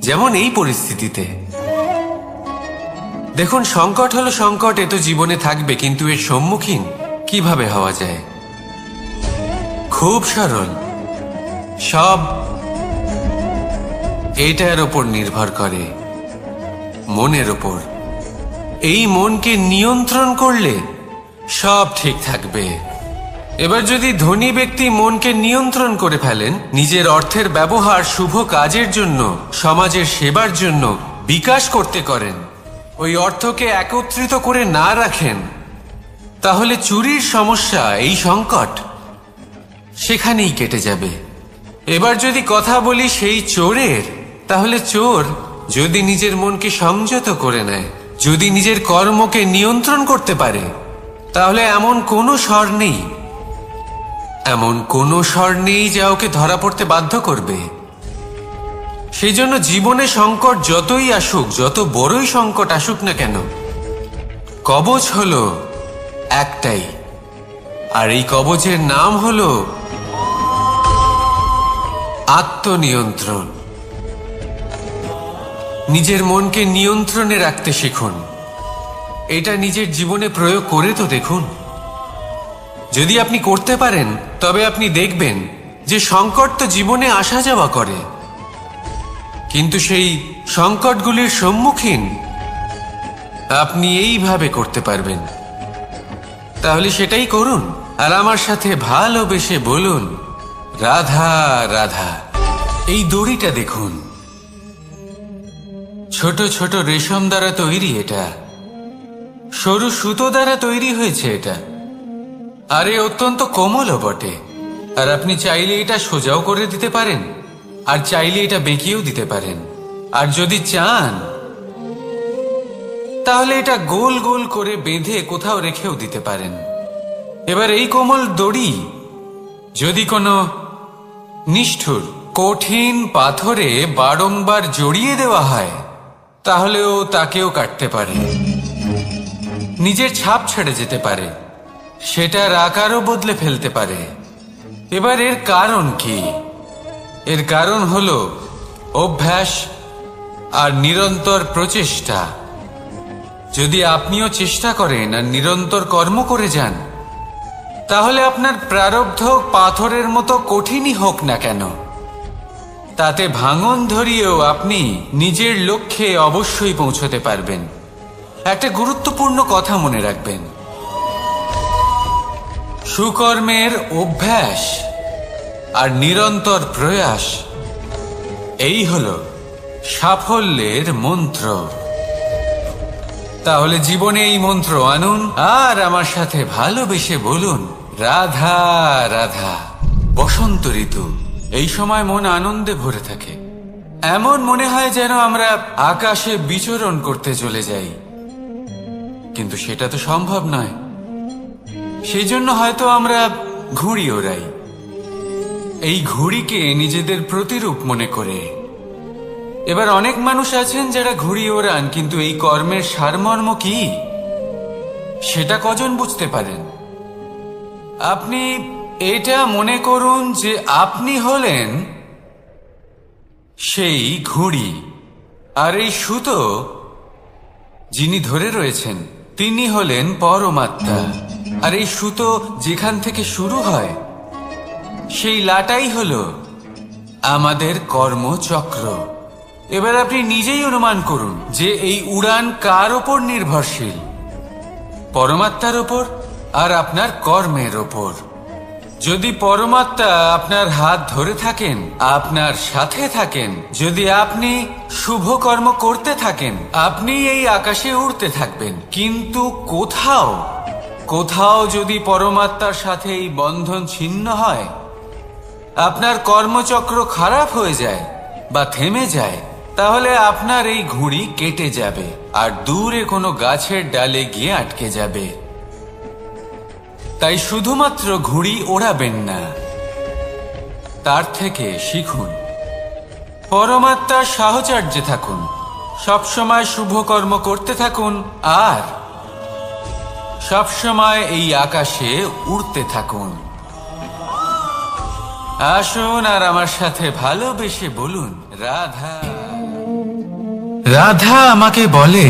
যেমন এই পরিস্থিতিতে দেখুন, সংকট হলো সংকট, এ তো জীবনে থাকবে, কিন্তু এর সম্মুখীন কিভাবে হওয়া যায়? খুব সরল, সব এটার ওপর নির্ভর করে, মনের ওপর। এই মনকে নিয়ন্ত্রণ করলে সব ঠিক থাকবে। এবার যদি ধনী ব্যক্তি মনকে নিয়ন্ত্রণ করে ফেলেন, নিজের অর্থের ব্যবহার শুভ কাজের জন্য, সমাজের সেবার জন্য বিকাশ করতে করেন, ওই অর্থকে একত্রিত করে না রাখেন, তাহলে চুরির সমস্যা, এই সংকট সেখানেই কেটে যাবে। এবার যদি কথা বলি সেই চোরের, তাহলে চোর যদি নিজের মনকে সংযত করে নেয়, যদি নিজের কর্মকে নিয়ন্ত্রণ করতে পারে, তাহলে এমন কোনো স্বর নেই যা ওকে ধরা পড়তে বাধ্য করবে। সেই জন্য জীবনে সংকট যতই আসুক, যত বড়ই সংকট আসুক না কেন, কবচ হলো একটাই, আর এই কবচের নাম হলো আত্মনিয়ন্ত্রণ। নিজের মনকে নিয়ন্ত্রণে রাখতে শিখুন। এটা নিজের জীবনে প্রয়োগ করে তো দেখুন। যদি আপনি করতে পারেন, তবে আপনি দেখবেন যে সংকট তো জীবনে আসা যাওয়া করে, কিন্তু সেই সংকটগুলির সম্মুখীন আপনি এইভাবে করতে পারবেন। তাহলে সেটাই করুন, আর আমার সাথে ভালোবেসে বলুন, রাধা রাধা। এই দড়িটা দেখুন, ছোট ছোট রেশম দ্বারা তৈরি, এটা সরু সুতো দ্বারা তৈরি হয়েছে এটা, আর এ অত্যন্ত কোমলও বটে। আর আপনি চাইলে এটা সোজাও করে দিতে পারেন, আর চাইলে এটা বেঁকিয়েও দিতে পারেন, আর যদি চান তাহলে এটা গোল গোল করে বেঁধে কোথাও রেখেও দিতে পারেন। এবার এই কোমল দড়ি যদি কোনো নিষ্ঠুর কঠিন পাথরে বারংবার জড়িয়ে দেওয়া হয়, তাহলেও তাকেও কাটতে পারে, নিজের ছাপ ছেড়ে যেতে পারে, সেটার আকারও বদলে ফেলতে পারে। এবার এর কারণ কি? এর কারণ হলো অভ্যাস আর নিরন্তর প্রচেষ্টা। যদি আপনিও চেষ্টা করেন আর নিরন্তর কর্ম করে যান, তাহলে আপনার প্রারব্ধ পাথরের মতো কঠিনই হোক না কেন, তাতে ভাঙন ধরিয়েও আপনি নিজের লক্ষ্যে অবশ্যই পৌঁছতে পারবেন। একটা গুরুত্বপূর্ণ কথা মনে রাখবেন, সুকর্মের অভ্যাস আর নিরন্তর প্রয়াস, এই হলো সাফল্যের মন্ত্র। তাহলে জীবনে এই মন্ত্র আনুন আর আমার সাথে ভালোবেসে বলুন, রাধা রাধা। বসন্ত ঋতু, এই সময় মন আনন্দে ভরে থাকে। এমন মনে হয় যেন আমরা আকাশে বিচরণ করতে চলে যাই, কিন্তু সেটা তো সম্ভব নয়। সেই জন্য হয়তো আমরা ঘুড়ি ওড়াই, এই ঘুড়িকে নিজেদের প্রতিরূপ মনে করে। এবার অনেক মানুষ আছেন যারা ঘুড়ি ওড়ান, কিন্তু এই কর্মের সারমর্ম কি সেটা কজন বুঝতে পারেন? আপনি এটা মনে করুন যে আপনি হলেন সেই ঘুড়ি, আর এই সুতো যিনি ধরে রয়েছেন তিনি হলেন পরমাত্মা। আর এই সুতো যেখান থেকে শুরু হয় সেই লাটাই হলো আমাদের কর্মচক্র। এবার আপনি নিজেই অনুমান করুন যে এই উড়ান কার ওপর নির্ভরশীল, পরমাত্মার ওপর আর আপনার কর্মের ওপর। যদি পরমাত্মা আপনার হাত ধরে থাকেন, আপনার সাথে থাকেন, যদি আপনি শুভ কর্ম করতে থাকেন, আপনি এই আকাশে উড়তে থাকবেন। কিন্তু কোথাও কোথাও যদি পরমাত্মার সাথে এই বন্ধন ছিন্ন হয়, আপনার কর্মচক্র খারাপ হয়ে যায় বা থেমে যায়, তাহলে আপনার এই ঘুড়ি কেটে যাবে আর দূরে কোনো গাছের ডালে গিয়ে আটকে যাবে। তাই শুধুমাত্র ঘুড়ি ওড়াবেন না, তার থেকে শিখুন, পরমাত্মার সাহচর্যে থাকুন, সবসময় শুভ কর্ম করতে থাকুন আর সবসময় এই আকাশে উড়তে থাকুন। আসুন আর আমার সাথে ভালোবেসে বলুন, রাধা। রাধা আমাকে বলে,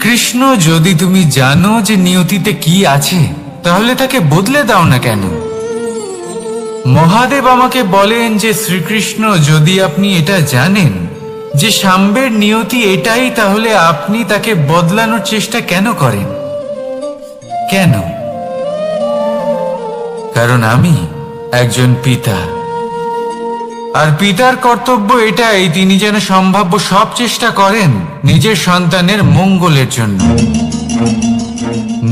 কৃষ্ণ, যদি তুমি জানো যে নিয়তিতে কি আছে, তাহলে তাকে বদলে দাও না কেন? মহাদেব আমাকে বলেন যে শ্রীকৃষ্ণ, যদি আপনি এটা জানেন যে সাম্বের নিয়তি এটাই, তাহলে আপনি তাকে বদলানোর চেষ্টা কেন করেন? কেন? কারণ আমি একজন পিতা, আর পিতার কর্তব্য এটাই, তিনি যেন সম্ভাব্য সব চেষ্টা করেন নিজের সন্তানের মঙ্গলের জন্য।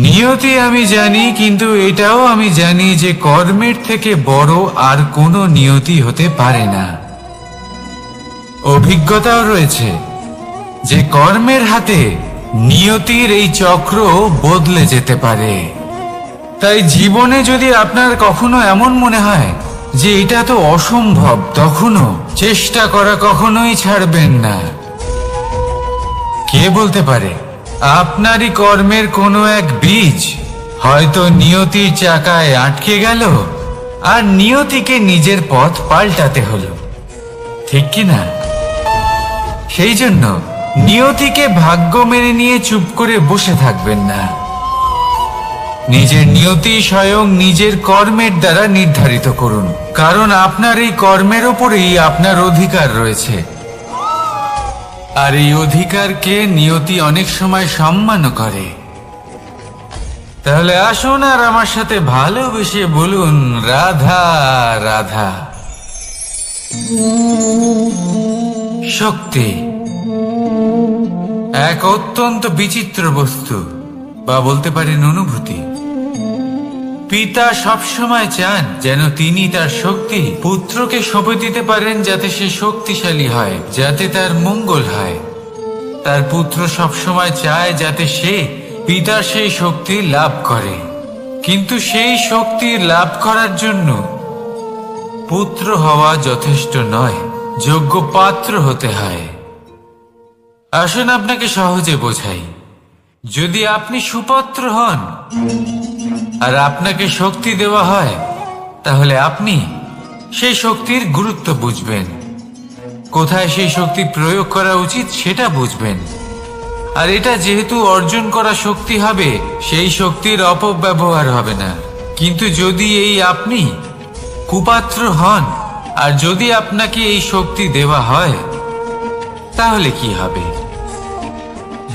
নিয়তি আমি জানি, কিন্তু এটাও আমি জানি যে কর্মের থেকে বড় আর কোনো নিয়তি হতে পারে না। অভিজ্ঞতাও রয়েছে যে কর্মের হাতে নিয়তির এই চক্র বদলে যেতে পারে। তাই জীবনে যদি আপনার কখনো এমন মনে হয় যে এটা তো অসম্ভব, তখনও চেষ্টা করা কখনোই ছাড়বেন না। কে বলতে পারে আপনারই কর্মের কোনো এক বীজ হয়তো নিয়তির চাকায় আটকে গেল আর নিয়তিকে নিজের পথ পাল্টাতে হলো, ঠিক কি না? সেই জন্য নিয়তিকে ভাগ্য মেনে নিয়ে চুপ করে বসে থাকবেন না। নিজের নিয়তি স্বয়ং নিজের কর্মের দ্বারা নির্ধারিত করুন, কারণ আপনার এই কর্মের ওপরেই আপনার অধিকার রয়েছে। আর এই অধিকারকে নিয়তি অনেক সময় সম্মানও করে। তাহলে আসুন আর আমার সাথে ভালোবেসে বলুন, রাধা রাধা। শক্তি এক অত্যন্ত বিচিত্র বস্তু, বা বলতে পারেন অনুভূতি। পিতা সবসময় চান যেন তিনি তার শক্তি পুত্রকে সঁপে দিতে পারেন, যাতে সে শক্তিশালী হয়, যাতে তার মঙ্গল হয়। তার পুত্র সবসময় চায় যাতে সে পিতার সেই শক্তি লাভ করে, কিন্তু সেই শক্তি লাভ করার জন্য পুত্র হওয়া যথেষ্ট নয়, যোগ্য পাত্র হতে হয়। আসুন আপনাকে সহজে বোঝাই। যদি আপনি সুপাত্র হন আর আপনাকে শক্তি দেওয়া হয়, তাহলে আপনি সেই শক্তির গুরুত্ব বুঝবেন, কোথায় সেই শক্তি প্রয়োগ করা উচিত সেটা বুঝবেন। আর এটা যেহেতু অর্জন করা শক্তি হবে, সেই শক্তির অপব্যবহার হবে না। কিন্তু যদি এই আপনি কুপাত্র হন আর যদি আপনাকে এই শক্তি দেওয়া হয়, তাহলে কি হবে?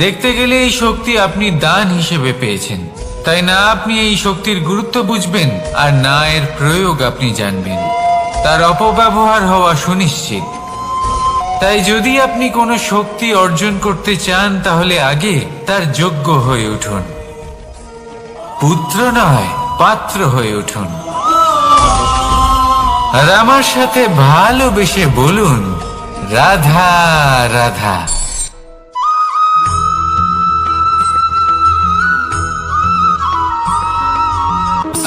দেখতে গেলে এই শক্তি আপনি দান হিসেবে পেয়েছেন, তাই না আপনি এই শক্তির গুরুত্ব বুঝবেন, আর না এর প্রয়োগ আপনি জানবেন। তার অপব্যবহার হওয়া সুনিশ্চিত। তাই যদি আপনি কোনো শক্তি অর্জন করতে চান, তাহলে আগে তার যোগ্য হয়ে উঠুন। পুত্র নয়, পাত্র হয়ে উঠুন। আর আমার সাথে ভালোবেসে বলুন, রাধা রাধা।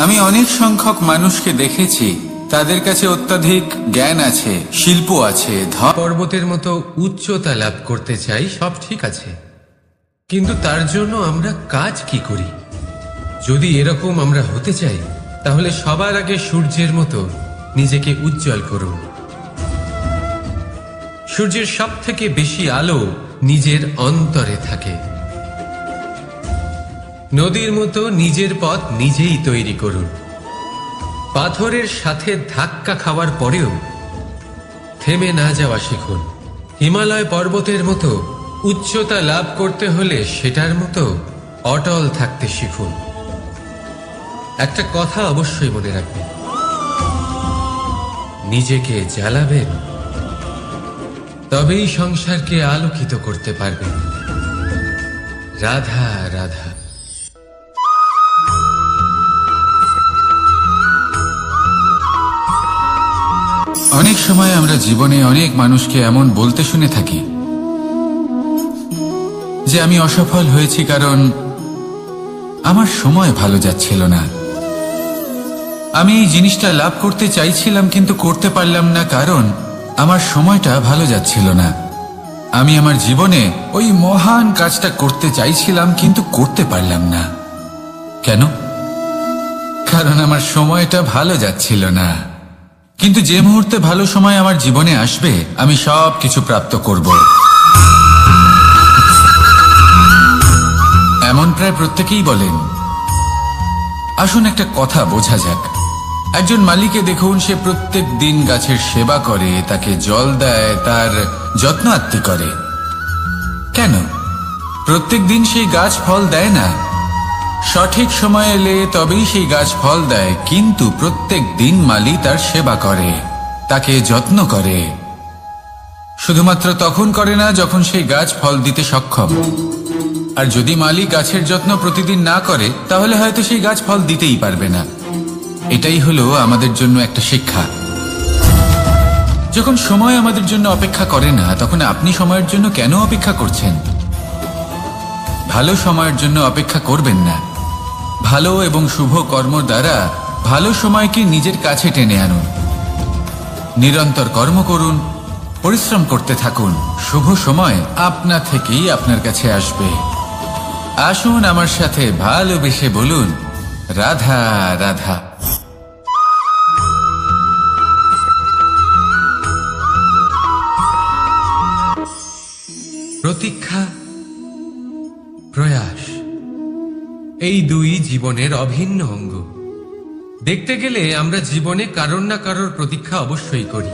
আমি অনেক সংখ্যক মানুষকে দেখেছি, তাদের কাছে অত্যাধিক জ্ঞান আছে, শিল্প আছে, পর্বতের মতো উচ্চতা লাভ করতে চাই, সব ঠিক আছে, কিন্তু তার জন্য আমরা কাজ কি করি? যদি এরকম আমরা হতে চাই, তাহলে সবার আগে সূর্যের মতো নিজেকে উজ্জ্বল করুন। সূর্যের সব থেকে বেশি আলো নিজের অন্তরে থাকে। নদীর মতো নিজের পথ নিজেই তৈরি করুন। পাথরের সাথে ধাক্কা খাওয়ার পরেও থেমে না যাওয়া শিখুন। হিমালয় পর্বতের মতো উচ্চতা লাভ করতে হলে সেটার মতো অটল থাকতে শিখুন। একটা কথা অবশ্যই মনে রাখবেন, নিজেকে জ্বালাবেন, তবেই সংসারকে আলোকিত করতে পারবেন। রাধা রাধা। অনেক সময় আমরা জীবনে অনেক মানুষকে এমন বলতে শুনে থাকি যে আমি অসফল হয়েছি কারণ আমার সময় ভালো যাচ্ছিল না। আমি এই জিনিসটা লাভ করতে চাইছিলাম কিন্তু করতে পারলাম না কারণ আমার সময়টা ভালো যাচ্ছিল না। আমি আমার জীবনে ওই মহান কাজটা করতে চাইছিলাম কিন্তু করতে পারলাম না। কেন? কারণ আমার সময়টা ভালো যাচ্ছিল না। কিন্তু যে মুহূর্তে ভালো সময় আমার জীবনে আসবে, আমি সব কিছু প্রাপ্ত করব। এমন প্রায় প্রত্যেকেই বলেন। আসুন একটা কথা বোঝা যাক। একজন মালিকে দেখুন, সে প্রত্যেক দিন গাছের সেবা করে, তাকে জল দেয়, তার যত্ন আত্তি করে। কেন? প্রত্যেক দিন সেই গাছ ফল দেয় না। সঠিক সময় এলে তবেই সেই গাছ ফল দেয়, কিন্তু প্রত্যেক দিন মালি তার সেবা করে, তাকে যত্ন করে। শুধুমাত্র তখন করে না যখন সেই গাছ ফল দিতে সক্ষম। আর যদি মালি গাছের যত্ন প্রতিদিন না করে, তাহলে হয়তো সেই গাছ ফল দিতেই পারবে না। এটাই হলো আমাদের জন্য একটা শিক্ষা। যখন সময় আমাদের জন্য অপেক্ষা করে না, তখন আপনি সময়ের জন্য কেন অপেক্ষা করছেন? ভালো সময়ের জন্য অপেক্ষা করবেন না। ভালো এবং শুভ কর্ম দ্বারা ভালো সময়কে নিজের কাছে টেনে আনুন। নিরন্তর কর্ম করুন, পরিশ্রম করতে থাকুন। শুভ সময় আপনা থেকেই আপনার কাছে আসবে। আসুন আমার সাথে ভালোবেসে বলুন, রাধা রাধা। প্রতীক্ষা, প্রয়াস, এই দুই জীবনের অভিন্ন অঙ্গ। দেখতে গেলে আমরা জীবনে কারোর না কারোর প্রতীক্ষা অবশ্যই করি।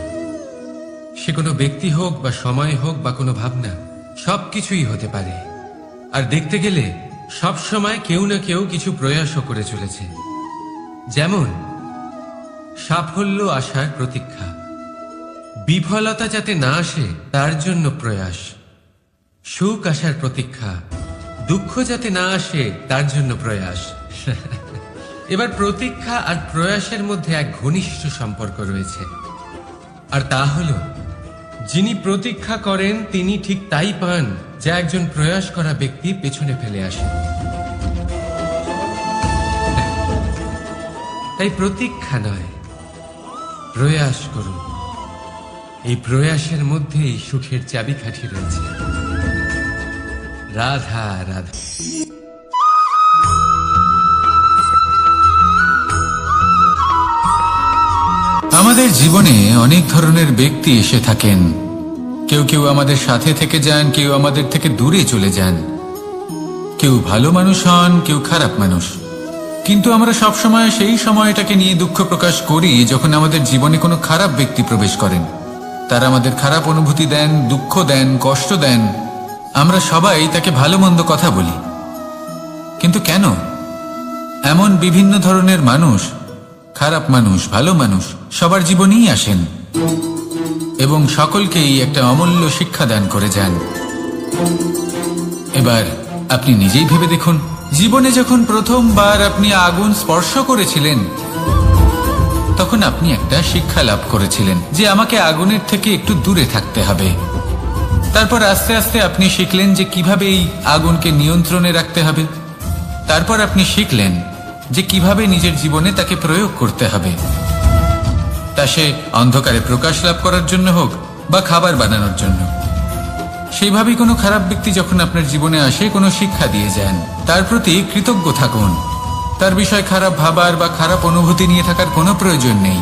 সে কোনো ব্যক্তি হোক বা সময় হোক বা কোনো ভাবনা, সবকিছুই হতে পারে। আর দেখতে গেলে সব সময় কেউ না কেউ কিছু প্রয়াসও করে চলেছে। যেমন সাফল্য আসার প্রতীক্ষা, বিফলতা যাতে না আসে তার জন্য প্রয়াস। সুখ আসার প্রতীক্ষা, দুঃখ যাতে না আসে তার জন্য প্রয়াস। এবার প্রতীক্ষা আর প্রয়াসের মধ্যে এক ঘনিষ্ঠ সম্পর্ক রয়েছে, আর তা হলো যিনি প্রতীক্ষা করেন তিনি ঠিক তাই পান যা একজন প্রয়াস করা ব্যক্তি পেছনে ফেলে আসে। তাই প্রতীক্ষা নয়, প্রয়াস করুন। এই প্রয়াসের মধ্যেই সুখের চাবিকাঠি রয়েছে। রাধা রাধা। আমাদের জীবনে অনেক ধরনের ব্যক্তি এসে থাকেন। কেউ কেউ আমাদের সাথে থেকে যান, কেউ আমাদের থেকে দূরে চলে যান। কেউ ভালো মানুষ হন, কেউ খারাপ মানুষ। কিন্তু আমরা সবসময় সেই সময়টাকে নিয়ে দুঃখ প্রকাশ করি যখন আমাদের জীবনে কোনো খারাপ ব্যক্তি প্রবেশ করেন। তারা আমাদের খারাপ অনুভূতি দেন, দুঃখ দেন, কষ্ট দেন। আমরা সবাই তাকে ভালো মন্দ কথা বলি। কিন্তু কেন? এমন বিভিন্ন ধরনের মানুষ, খারাপ মানুষ, ভালো মানুষ সবার জীবনেই আসেন এবং সকলকেই একটা অমূল্য শিক্ষা দান করে যান। এবার আপনি নিজেই ভেবে দেখুন, জীবনে যখন প্রথমবার আপনি আগুন স্পর্শ করেছিলেন তখন আপনি একটা শিক্ষা লাভ করেছিলেন যে আমাকে আগুনের থেকে একটু দূরে থাকতে হবে। তারপর আস্তে আস্তে আপনি শিখলেন যে কিভাবে এই আগুনকে নিয়ন্ত্রণে রাখতে হবে। তারপর আপনি শিখলেন যে কিভাবে নিজের জীবনে তাকে প্রয়োগ করতে হবে, তা সে অন্ধকারে প্রকাশ লাভ করার জন্য হোক বা খাবার বানানোর জন্য। সেইভাবেই কোনো খারাপ ব্যক্তি যখন আপনার জীবনে আসে কোনো শিক্ষা দিয়ে যান, তার প্রতি কৃতজ্ঞ থাকুন। তার বিষয় খারাপ ভাবার বা খারাপ অনুভূতি নিয়ে থাকার কোনো প্রয়োজন নেই।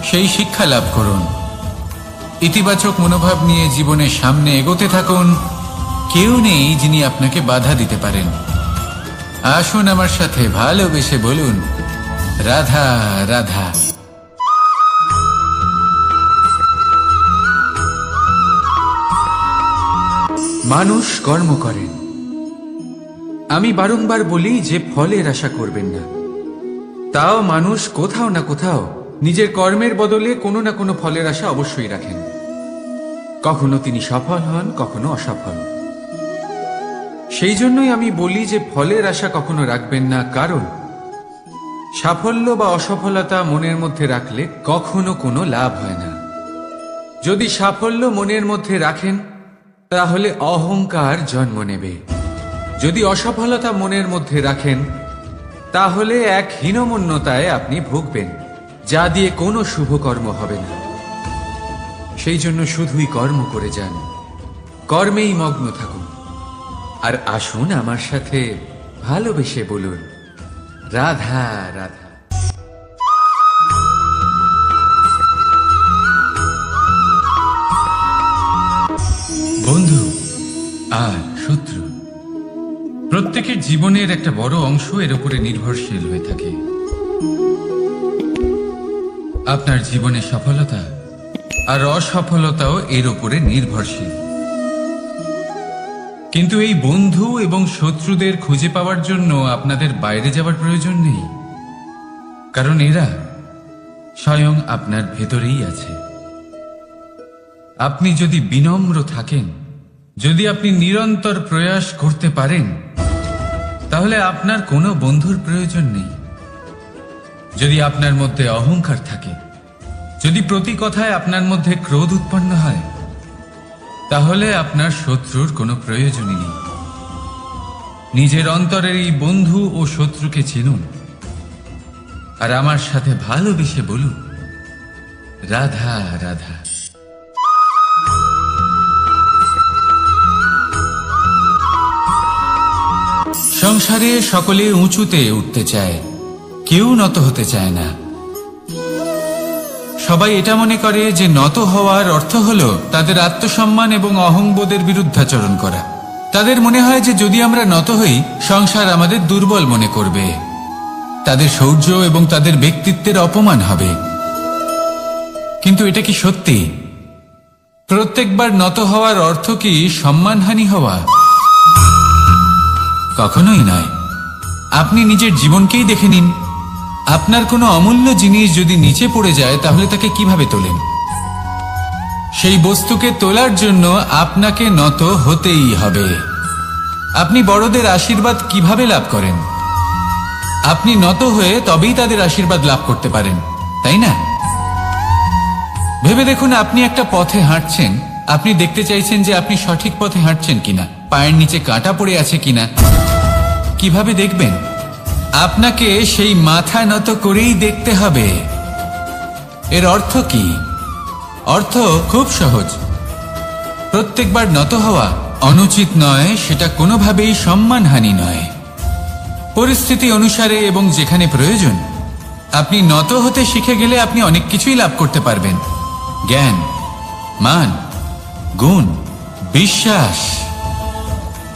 সেই শিক্ষা লাভ করুন, ইতিবাচক মনোভাব নিয়ে জীবনের সামনে এগোতে থাকুন। কেউ নেই যিনি আপনাকে বাধা দিতে পারেন। আসুন আমার সাথে ভালোবেসে বলুন, রাধা রাধা। মানুষ কর্ম করেন। আমি বারংবার বলি যে ফলের আশা করবেন না। তাও মানুষ কোথাও না কোথাও নিজের কর্মের বদলে কোনো না কোনো ফলের আশা অবশ্যই রাখেন। কখনো তিনি সফল হন, কখনো অসফল। সেই জন্যই আমি বলি যে ফলের আশা কখনো রাখবেন না, কারণ সাফল্য বা অসফলতা মনের মধ্যে রাখলে কখনো কোনো লাভ হয় না। যদি সাফল্য মনের মধ্যে রাখেন তাহলে অহংকার জন্ম নেবে। যদি অসফলতা মনের মধ্যে রাখেন তাহলে এক হীনমন্যতায় আপনি ভুগবেন, যা দিয়ে কোনো শুভকর্ম হবে না। সেই জন্য শুধুই কর্ম করে যান, কর্মেই মগ্ন থাকুন। আর আসুন আমার সাথে ভালোবেসে বলুন, রাধা রাধা। বন্ধু আর শত্রু প্রত্যেকের জীবনের একটা বড় অংশ এর উপরে নির্ভরশীল হয়ে থাকে। আপনার জীবনের সফলতা আর অসফলতাও এর উপরে নির্ভরশীল। কিন্তু এই বন্ধু এবং শত্রুদের খুঁজে পাওয়ার জন্য আপনাদের বাইরে যাওয়ার প্রয়োজন নেই, কারণ এরা স্বয়ং আপনার ভেতরেই আছে। আপনি যদি বিনম্র থাকেন, যদি আপনি নিরন্তর প্রয়াস করতে পারেন, তাহলে আপনার কোনো বন্ধুর প্রয়োজন নেই। যদি আপনার মধ্যে অহংকার থাকে, যদি প্রতি কথায় আপনার মধ্যে ক্রোধ উৎপন্ন হয়, তাহলে আপনার শত্রুর কোনো প্রয়োজনই নেই। নিজের অন্তরের এই বন্ধু ও শত্রুকে চিনুন আর আমার সাথে ভালোবেসে বলুন, রাধা রাধা। সংসারে সকলে উঁচুতে উঠতে চায়, কেউ নত হতে চায় না। সবাই এটা মনে করে যে নত হওয়ার অর্থ হলো তাদের আত্মসম্মান এবং অহংবোধের বিরুদ্ধাচরণ করা। তাদের মনে হয় যে যদি আমরা নত হই, সংসার আমাদের দুর্বল মনে করবে, তাদের শৌর্য এবং তাদের ব্যক্তিত্বের অপমান হবে। কিন্তু এটা কি সত্যি? প্রত্যেকবার নত হওয়ার অর্থ কি সম্মানহানি হওয়া? কখনোই নয়। আপনি নিজের জীবনকেই দেখে নিন। আপনার কোনো অমূল্য জিনিস যদি নিচে পড়ে যায় তাহলে তাকে কিভাবে তোলেন? সেই বস্তুকে তোলার জন্য আপনাকে নত হতেই হবে। আপনি বড়দের আশীর্বাদ কিভাবে লাভ করেন? আপনি নত হয়ে তবেই তাদের আশীর্বাদ লাভ করতে পারেন, তাই না? ভেবে দেখুন, আপনি একটা পথে হাঁটছেন, আপনি দেখতে চাইছেন যে আপনি সঠিক পথে হাঁটছেন কিনা, পায়ের নিচে কাঁটা পড়ে আছে কিনা। কিভাবে দেখবেন? আপনাকে সেই মাথা নত করেই দেখতে হবে। এর অর্থ কি? অর্থ খুব সহজ। প্রত্যেকবার নত হওয়া অনুচিত নয়, সেটা কোনোভাবেই সম্মানহানি নয়। পরিস্থিতি অনুসারে এবং যেখানে প্রয়োজন আপনি নত হতে শিখে গেলে আপনি অনেক কিছুই লাভ করতে পারবেন। জ্ঞান, মান, গুণ, বিশ্বাস।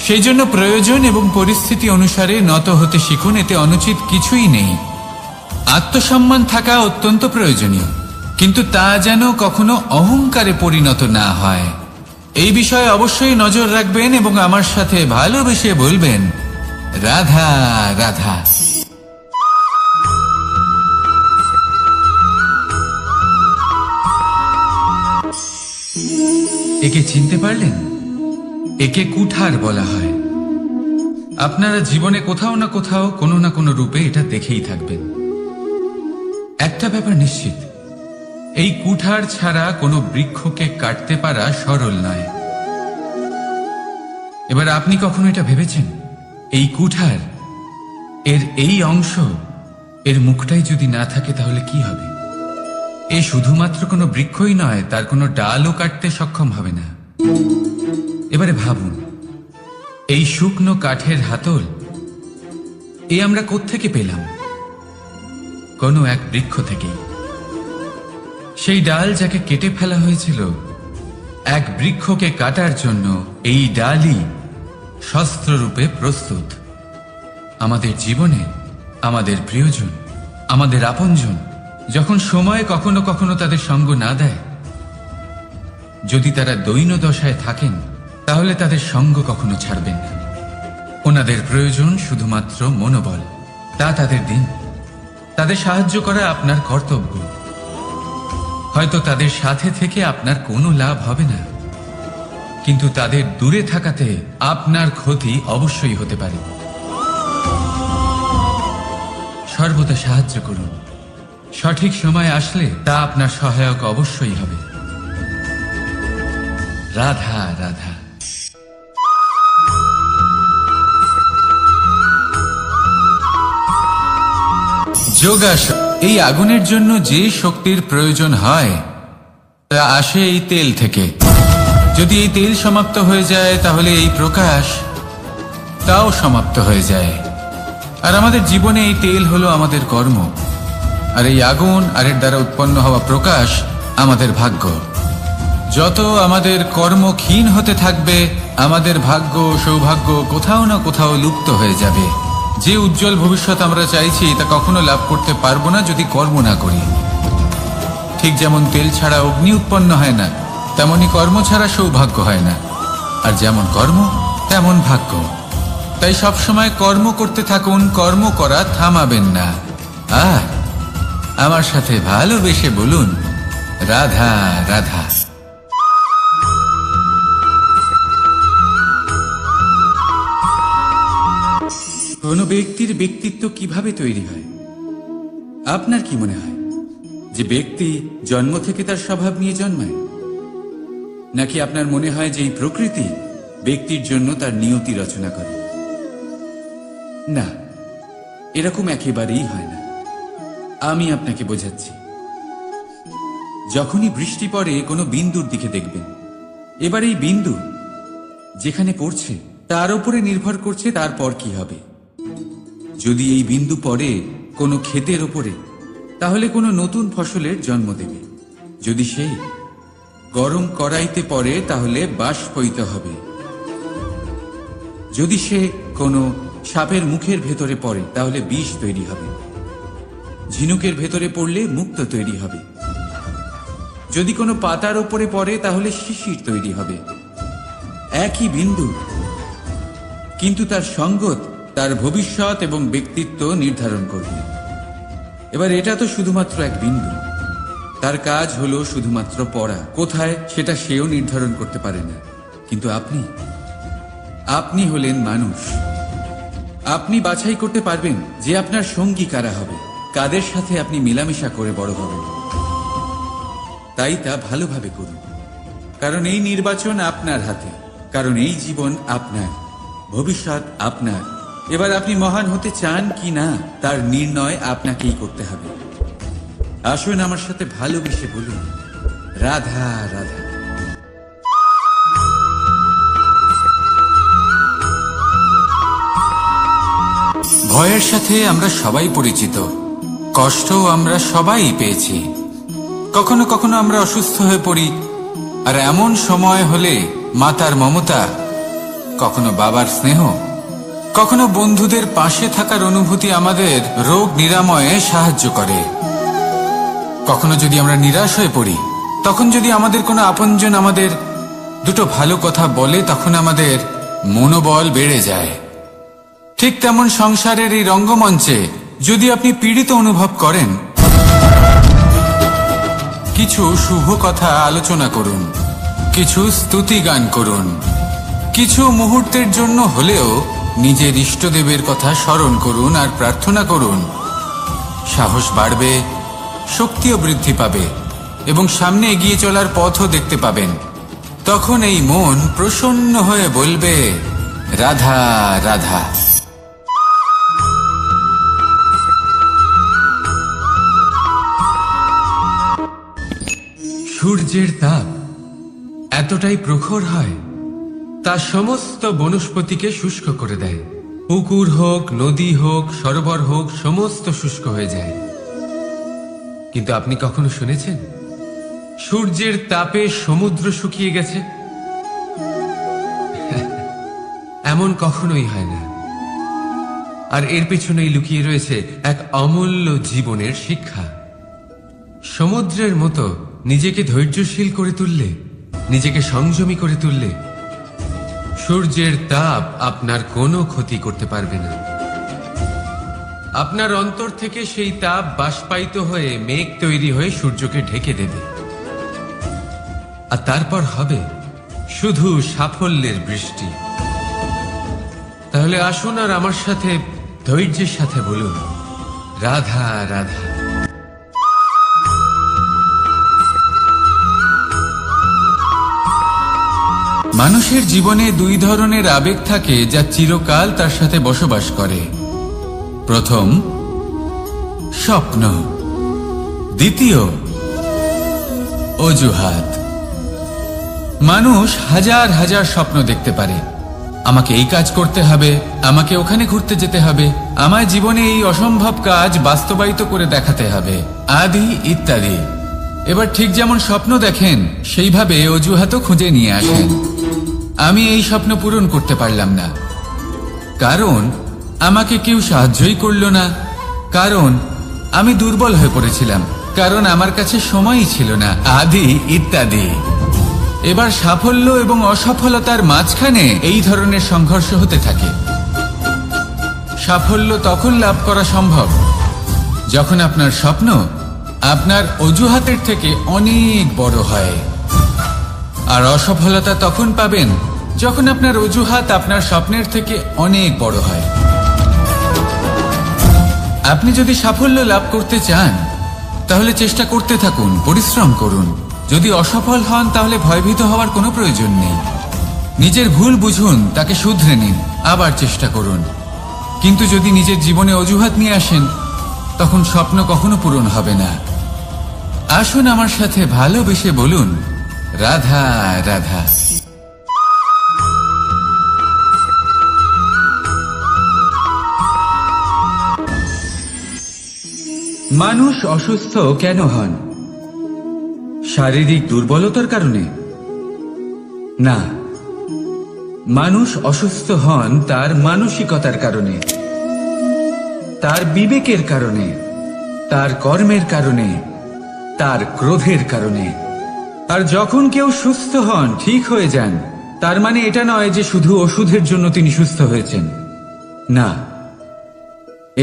সেই জন্য প্রয়োজন এবং পরিস্থিতি অনুসারে নত হতে শিখুন, এতে অনুচিত কিছুই নেই। আত্মসম্মান থাকা অত্যন্ত প্রয়োজনীয়, কিন্তু তা যেন কখনো অহংকারে পরিণত না হয়। এই বিষয়ে অবশ্যই নজর রাখবেন এবং আমার সাথে ভালোবেসে বলবেন, রাধা রাধা। একে চিনতে পারলেন? একে কুঠার বলা হয়। আপনারা জীবনে কোথাও না কোথাও কোনো না কোনো রূপে এটা দেখেই থাকবেন। একটা ব্যাপার নিশ্চিত, এই কুঠার ছাড়া কোনো বৃক্ষকে কাটতে পারা সরল নয়। এবার আপনি কখনো এটা ভেবেছেন, এই কুঠার, এর এই অংশ, এর মুখটাই যদি না থাকে তাহলে কি হবে? এ শুধুমাত্র কোনো বৃক্ষই নয়, তার কোনো ডালও কাটতে সক্ষম হবে না। এবারে ভাবুন, এই শুকনো কাঠের হাতল এ আমরা কোত্থেকে পেলাম? কোনো এক বৃক্ষ থেকেই। সেই ডাল যাকে কেটে ফেলা হয়েছিল এক বৃক্ষকে কাটার জন্য, এই ডালই শস্ত্ররূপে প্রস্তুত। আমাদের জীবনে আমাদের প্রিয়জন, আমাদের আপনজন যখন সময় কখনো কখনো তাদের সঙ্গ না দেয়, যদি তারা দৈন্য দশায় থাকেন, তাহলে তাদের সঙ্গ কখনো ছাড়বেন না। ওনাদের প্রয়োজন শুধুমাত্র মনোবল। তা তাদের দিন। তাদের সাহায্য করা আপনার কর্তব্য। হয়তো তাদের সাথে থেকে আপনার কোনো লাভ হবে না, কিন্তু তাদের দূরে থাকাতে আপনার ক্ষতি অবশ্যই হতে পারে। সর্বদা সাহায্য করুন। সঠিক সময় আসলে তা আপনার সহায়ক অবশ্যই হবে। রাধা রাধা। যোগাসন। এই আগুনের জন্য যে শক্তির প্রয়োজন হয় তা আসে এই তেল থেকে। যদি এই তেল সমাপ্ত হয়ে যায় তাহলে এই প্রকাশ তাও সমাপ্ত হয়ে যায়। আর আমাদের জীবনে এই তেল হলো আমাদের কর্ম, আর এই আগুন আর এর দ্বারা উৎপন্ন হওয়া প্রকাশ আমাদের ভাগ্য। যত আমাদের কর্ম ক্ষীণ হতে থাকবে, আমাদের ভাগ্য সৌভাগ্য কোথাও না কোথাও লুপ্ত হয়ে যাবে। যে উজ্জ্বল ভবিষ্যৎ আমরা চাইছি তা কখনো লাভ করতে পারবো না যদি কর্ম না করি। ঠিক যেমন তেল ছাড়া অগ্নি উৎপন্ন হয় না, তেমনি কর্ম ছাড়া সৌভাগ্য হয় না। আর যেমন কর্ম তেমন ভাগ্য। তাই সবসময় কর্ম করতে থাকুন, কর্ম করা থামাবেন না। আর আমার সাথে ভালোবেসে বলুন, রাধা রাধা। কোনো ব্যক্তির ব্যক্তিত্ব কিভাবে তৈরি হয়? আপনার কি মনে হয় যে ব্যক্তি জন্ম থেকে তার স্বভাব নিয়ে জন্মায়? নাকি আপনার মনে হয় যে এই প্রকৃতি ব্যক্তির জন্য তার নিয়তি রচনা করে? না, এরকম একেবারেই হয় না। আমি আপনাকে বোঝাচ্ছি। যখনই বৃষ্টি পড়ে কোনো বিন্দুর দিকে দেখবেন। এবার এই বিন্দু যেখানে পড়ছে তার উপরে নির্ভর করছে তারপর কি হবে। যদি এই বিন্দু পড়ে কোনো ক্ষেতের ওপরে, তাহলে কোনো নতুন ফসলের জন্ম দেবে। যদি সেই গরম কড়াইতে পড়ে তাহলে বাষ্পীত হবে। যদি সে কোনো সাপের মুখের ভেতরে পড়ে তাহলে বিষ তৈরি হবে। ঝিনুকের ভেতরে পড়লে মুক্তো তৈরি হবে। যদি কোনো পাতার ওপরে পড়ে তাহলে শিশির তৈরি হবে। একই বিন্দু, কিন্তু তার সঙ্গত তার ভবিষ্যৎ এবং ব্যক্তিত্ব নির্ধারণ করবে। এবার এটা তো শুধুমাত্র এক বিন্দু। তার কাজ হলো শুধুমাত্র পড়া। কোথায় সেটা সেও নির্ধারণ করতে পারে না। কিন্তু আপনি হলেন মানুষ। আপনি বাছাই করতে পারবেন যে আপনার সঙ্গী কারা হবে, কাদের সাথে আপনি মেলামেশা করে বড় হবেন। তাই তা ভালোভাবে করুন, কারণ এই নির্বাচন আপনার হাতে। কারণ এই জীবন আপনার, ভবিষ্যৎ আপনার। এবার আপনি মহান হতে চান কি না তার নির্ণয় আপনাকেই করতে হবে। আসুন আমার সাথে ভালোবেসে বলুন, রাধা রাধা। ভয়ের সাথে আমরা সবাই পরিচিত, কষ্টও আমরা সবাই পেয়েছি। কখনো কখনো আমরা অসুস্থ হয়ে পড়ি, আর এমন সময় হলে মাতার মমতা, কখনো বাবার স্নেহ, কখনো বন্ধুদের পাশে থাকার অনুভূতি আমাদের রোগ নিরাময়ে সাহায্য করে। কখনো যদি আমরা নিরাশ হয়ে পড়ি, তখন যদি আমাদের কোনো আপনজন আমাদের দুটো ভালো কথা বলে, তখন আমাদের মনোবল বেড়ে যায়। ঠিক তেমন সংসারের এই রঙ্গমঞ্চে যদি আপনি পীড়িত অনুভব করেন, কিছু শুভ কথা আলোচনা করুন, কিছু স্তুতি গান করুন, কিছু মুহূর্তের জন্য হলেও নিজের ইষ্টদেবের কথা স্মরণ করুন আর প্রার্থনা করুন। সাহস বাড়বে, শক্তিও বৃদ্ধি পাবে এবং সামনে এগিয়ে চলার পথও দেখতে পাবেন। তখন এই মন প্রসন্ন হয়ে বলবে, রাধা রাধা। সূর্যের তাপ এতটাই প্রখর হয়, তা সমস্ত বনস্পতিকে শুষ্ক করে দেয়। পুকুর হোক, নদী হোক, সরোবর হোক, সমস্ত শুষ্ক হয়ে যায়। কিন্তু আপনি কখনো শুনেছেন সূর্যের তাপে সমুদ্র শুকিয়ে গেছে? এমন কখনোই হয় না। আর এর পেছনেই লুকিয়ে রয়েছে এক অমূল্য জীবনের শিক্ষা। সমুদ্রের মতো নিজেকে ধৈর্যশীল করে তুললে, নিজেকে সংযমী করে তুললে, সূর্যের তাপ আপনার কোনো ক্ষতি করতে পারবে না। আপনার অন্তর থেকে সেই তাপ বাষ্পায়িত হয়ে মেঘ তৈরি হয়ে সূর্যকে ঢেকে দেবে, আর তারপর হবে শুধু সাফল্যের বৃষ্টি। তাহলে আসুন আর আমার সাথে ধৈর্যের সাথে বলুন, রাধা রাধা। মানুষের জীবনে দুই ধরনের আবেগ থাকে যা চিরকাল তার সাথে বসবাস করে। প্রথম, স্বপ্ন। দ্বিতীয়, অজুহাত। মানুষ হাজার হাজার স্বপ্ন দেখতে পারে। আমাকে এই কাজ করতে হবে, আমাকে ওখানে ঘুরতে যেতে হবে, আমার জীবনে এই অসম্ভব কাজ বাস্তবায়িত করে দেখাতে হবে, আদি ইত্যাদি। এবার ঠিক যেমন স্বপ্ন দেখেন, সেইভাবে অজুহাতও খুঁজে নিয়ে আসেন। আমি এই স্বপ্ন পূরণ করতে পারলাম না, কারণ আমাকে কেউ সাহায্যই করলো না, কারণ আমি দুর্বল হয়ে পড়েছিলাম, কারণ আমার কাছে সময়ই ছিল না, আদি ইত্যাদি। এবার সাফল্য এবং অসফলতার মাঝখানে এই ধরনের সংঘর্ষ হতে থাকে। সাফল্য তখন লাভ করা সম্ভব যখন আপনার স্বপ্ন আপনার অজুহাতের থেকে অনেক বড় হয়, আর অসফলতা তখন পাবেন যখন আপনার অজুহাত আপনার স্বপ্নের থেকে অনেক বড় হয়। আপনি যদি সাফল্য লাভ করতে চান, তাহলে চেষ্টা করতে থাকুন, পরিশ্রম করুন। যদি অসফল হন, তাহলে ভয়ভীত হওয়ার কোনো প্রয়োজন নেই। নিজের ভুল বুঝুন, তাকে শুধরে নিন, আবার চেষ্টা করুন। কিন্তু যদি নিজের জীবনে অজুহাত নিয়ে আসেন, তখন স্বপ্ন কখনো পূরণ হবে না। আসুন আমার সাথে ভালোবেসে বলুন, রাধা রাধা। মানুষ অসুস্থ কেন হন? শারীরিক দুর্বলতার কারণে? না, মানুষ অসুস্থ হন তার মানসিকতার কারণে, তার বিবেকের কারণে, তার কর্মের কারণে, তার ক্রোধের কারণে। আর যখন কেউ সুস্থ হন, ঠিক হয়ে যান, তার মানে এটা নয় যে শুধু ওষুধের জন্য তিনি সুস্থ হয়েছেন। না,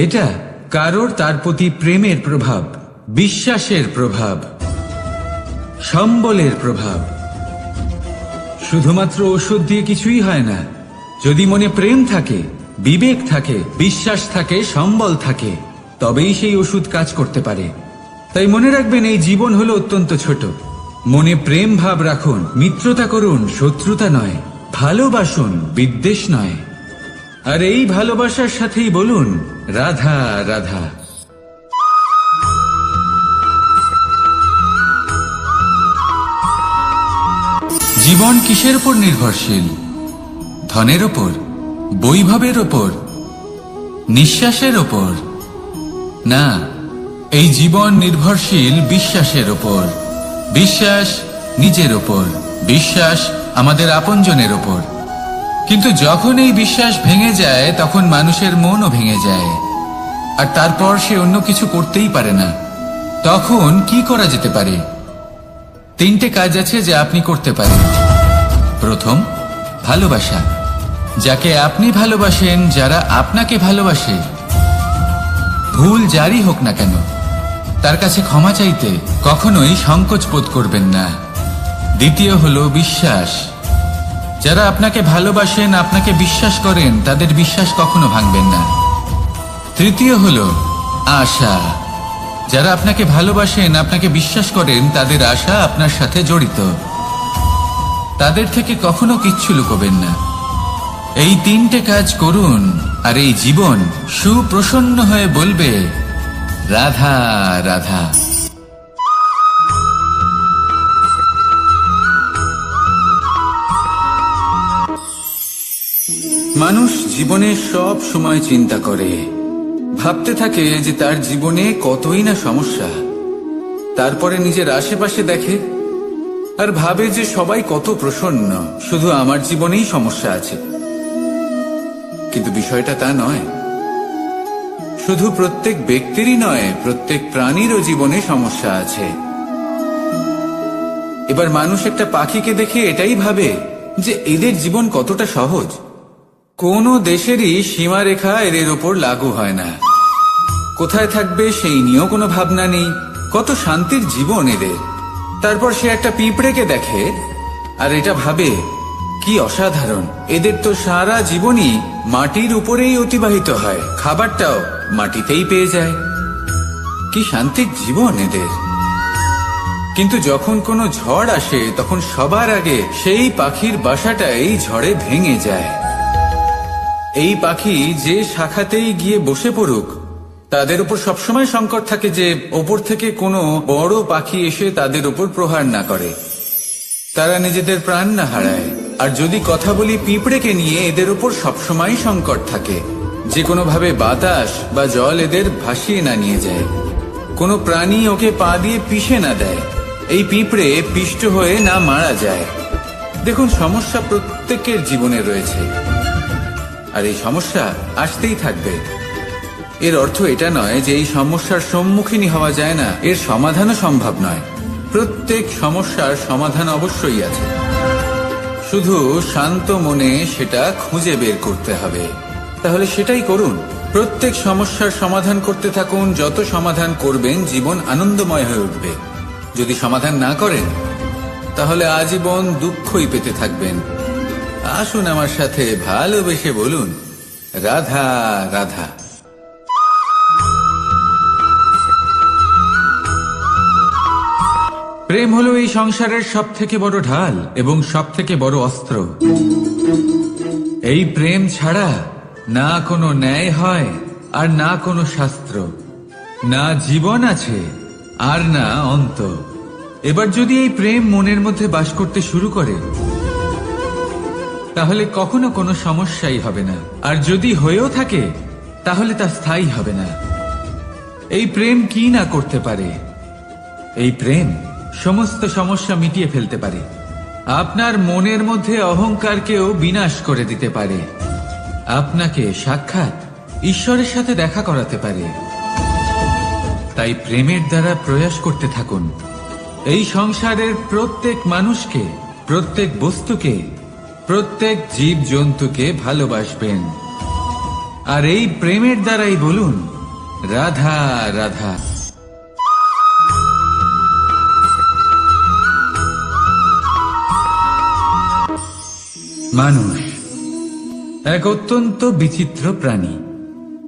এটা কারোর তার প্রতি প্রেমের প্রভাব, বিশ্বাসের প্রভাব, সম্বলের প্রভাব। শুধুমাত্র ওষুধ দিয়ে কিছুই হয় না। যদি মনে প্রেম থাকে, বিবেক থাকে, বিশ্বাস থাকে, সম্বল থাকে, তবেই সেই ওষুধ কাজ করতে পারে। তাই মনে রাখবেন, এই জীবন হলো অত্যন্ত ছোট। মনে প্রেম ভাব রাখুন, মিত্রতা করুন, শত্রুতা নয়। ভালোবাসুন, বিদ্বেষ নয়। আর এই ভালোবাসার সাথেই বলুন, রাধা রাধা। জীবন কিসের উপর নির্ভরশীল? ধনের ওপর, বৈভবের ওপর, নিঃশ্বাসের ওপর? না, এই জীবন নির্ভরশীল বিশ্বাসের ওপর। বিশ্বাস নিজের ওপর, বিশ্বাস আমাদের আপনজনের ওপর। কিন্তু যখন এই বিশ্বাস ভেঙে যায়, তখন মানুষের মনও ভেঙে যায়, আর তারপর সে অন্য কিছু করতেই পারে না। তখন কি করা যেতে পারে? 3টে কাজ আছে যা আপনি করতে পারেন। প্রথম, ভালোবাসা। যাকে আপনি ভালোবাসেন, যারা আপনাকে ভালোবাসে, ভুল যারই হোক না কেন, তার কাছে ক্ষমা চাইতে কখনোই সংকোচ বোধ করবেন না। দ্বিতীয় হলো বিশ্বাস। যারা আপনাকে ভালোবাসেন, আপনাকে বিশ্বাস করেন, তাদের বিশ্বাস কখনো ভাঙবেন না। তৃতীয় হলো আশা। যারা আপনাকে ভালোবাসেন, আপনাকে বিশ্বাস করেন, তাদের আশা আপনার সাথে জড়িত। তাদের থেকে কখনো কিচ্ছু লুকোবেন না। এই তিনটে কাজ করুন আর এই জীবন সুপ্রসন্ন হয়ে বলবে, রাধা রাধা। মানুষ জীবনে সব সময় চিন্তা করে, ভাবতে থাকে যে তার জীবনে কতই না সমস্যা। তারপরে নিজের আশেপাশে দেখে আর ভাবে যে সবাই কত প্রসন্ন, শুধু আমার জীবনেই সমস্যা আছে। কিন্তু বিষয়টা তা নয়। শুধু প্রত্যেক ব্যক্তিরই নয়, প্রত্যেক প্রাণীরও জীবনে সমস্যা আছে। এবার মানুষ একটা পাখিকে দেখে এটাই ভাবে যে এদের জীবন কতটা সহজ। কোন দেশেরই সীমারেখা এদের ওপর লাগু হয় না। কোথায় থাকবে সেই নিয়েও কোনো ভাবনা নেই। কত শান্তির জীবন এদের। তারপর সে একটা পিঁপড়েকে দেখে আর এটা ভাবে, কি অসাধারণ, এদের তো সারা জীবনই মাটির উপরেই অতিবাহিত হয়, খাবারটাও মাটিতেই পেয়ে যায়। কি শান্তির জীবন এদের। কিন্তু যখন কোনো ঝড় আসে, তখন সবার আগে সেই পাখির বাসাটাই ঝড়ে ভেঙে যায়। এই পাখি যে শাখাতেই গিয়ে বসে পড়ুক, তাদের উপর সবসময় সংকট থাকে যে ওপর থেকে কোনো বড় পাখি এসে তাদের উপর প্রহার না করে, তারা নিজেদের প্রাণ না হারায়। আর যদি কথা বলি পিঁপড়েকে নিয়ে, এদের উপর সবসময় সংকট থাকে যে কোনোভাবে বাতাস বা জল এদের ভাসিয়ে না নিয়ে যায়, কোনো প্রাণী ওকে পা দিয়ে পিষে না দেয়, এই পিঁপড়ে পিষ্ট হয়ে না মারা যায়। দেখুন, সমস্যা প্রত্যেকের জীবনে রয়েছে আর এই সমস্যা আসতেই থাকবে। এর অর্থ এটা নয় যে এই সমস্যার সম্মুখীন হওয়া যায় না, এর সমাধানও সম্ভব নয়। প্রত্যেক সমস্যার সমাধান অবশ্যই আছে, শুধু শান্ত মনে সেটা খুঁজে বের করতে হবে। তাহলে সেটাই করুন, প্রত্যেক সমস্যার সমাধান করতে থাকুন। যত সমাধান করবেন, জীবন আনন্দময় হয়ে উঠবে। যদি সমাধান না করেন, তাহলে আজীবন দুঃখই পেতে থাকবেন। আসুন আমার সাথে ভালোবেসে বলুন, রাধা রাধা। প্রেম হলো এই সংসারের সব থেকে বড় ঢাল এবং সব থেকে বড় অস্ত্র। এই প্রেম ছাড়া না কোনো ন্যায় হয় আর না কোনো শাস্ত্র, না জীবন আছে আর না অন্ত। এবার যদি এই প্রেম মনের মধ্যে বাস করতে শুরু করে, তাহলে কখনো কোনো সমস্যাই হবে না। আর যদি হয়েও থাকে, তাহলে তা স্থায়ী হবে না। এই প্রেম কি না করতে পারে? এই প্রেম সমস্ত সমস্যা মিটিয়ে ফেলতে পারে। আপনার মনের মধ্যে অহংকারকেও বিনাশ করে দিতে পারে। আপনাকে সাক্ষাৎ ঈশ্বরের সাথে দেখা করাতে পারে। তাই প্রেমের দ্বারা প্রয়াস করতে থাকুন। এই সংসারের প্রত্যেক মানুষকে, প্রত্যেক বস্তুকে, প্রত্যেক জীব জন্তুকে ভালোবাসবেন। আর এই প্রেমের দ্বারাই বলুন, রাধা রাধা। মানুষ এক অত্যন্ত বিচিত্র প্রাণী।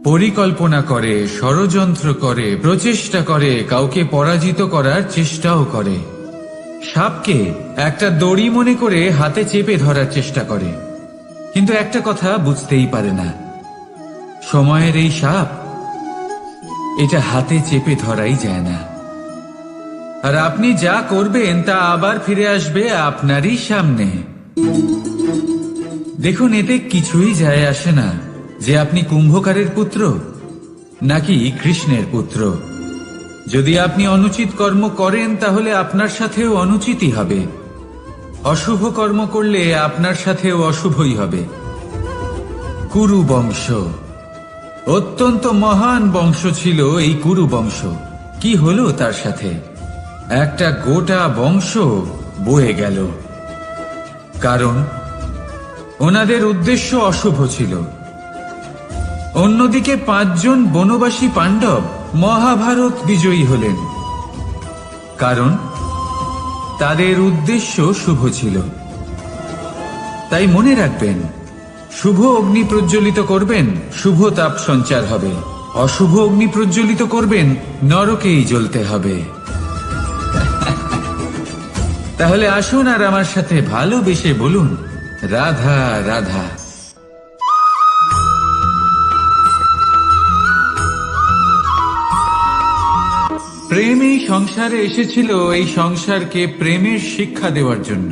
পরিকল্পনা করে, ষড়যন্ত্র করে, প্রচেষ্টা করে, কাউকে পরাজিত করার চেষ্টাও করে। সাপকে একটা দড়ি মনে করে হাতে চেপে ধরার চেষ্টা করে, কিন্তু একটা কথা বুঝতেই পারে না, সময়ের এই সাপ, এটা হাতে চেপে ধরাই যায় না। আর আপনি যা করবেন তা আবার ফিরে আসবে আপনারই সামনে। দেখুন, এতে কিছুই যায় আসে না যে আপনি কুম্ভকারের পুত্র নাকি কৃষ্ণের পুত্র। যদি আপনি অনুচিত কর্ম করেন, তাহলে আপনার সাথেও অনুচিতই হবে। অশুভ কর্ম করলে আপনার সাথেও অশুভই হবে। কুরু বংশ অত্যন্ত মহান বংশ ছিল। এই কুরু বংশ কি হলো তার সাথে? একটা গোটা বংশ বয়ে গেল। কারণ ওনাদের উদ্দেশ্য অশুভ ছিল। অন্যদিকে 5 জন বনবাসী পাণ্ডব মহাভারত বিজয়ী হলেন, কারণ তাদের উদ্দেশ্য শুভ ছিল। তাই মনে রাখবেন, শুভ অগ্নি প্রজ্বলিত করবেন, শুভ তাপ সঞ্চার হবে। অশুভ অগ্নি প্রজ্বলিত করবেন, নরকেই জ্বলতে হবে। তাহলে আসুন আর আমার সাথে ভালোবেসে বলুন, রাধা রাধা। প্রেম এই সংসারে এসেছিল এই সংসারকে প্রেমের শিক্ষা দেওয়ার জন্য,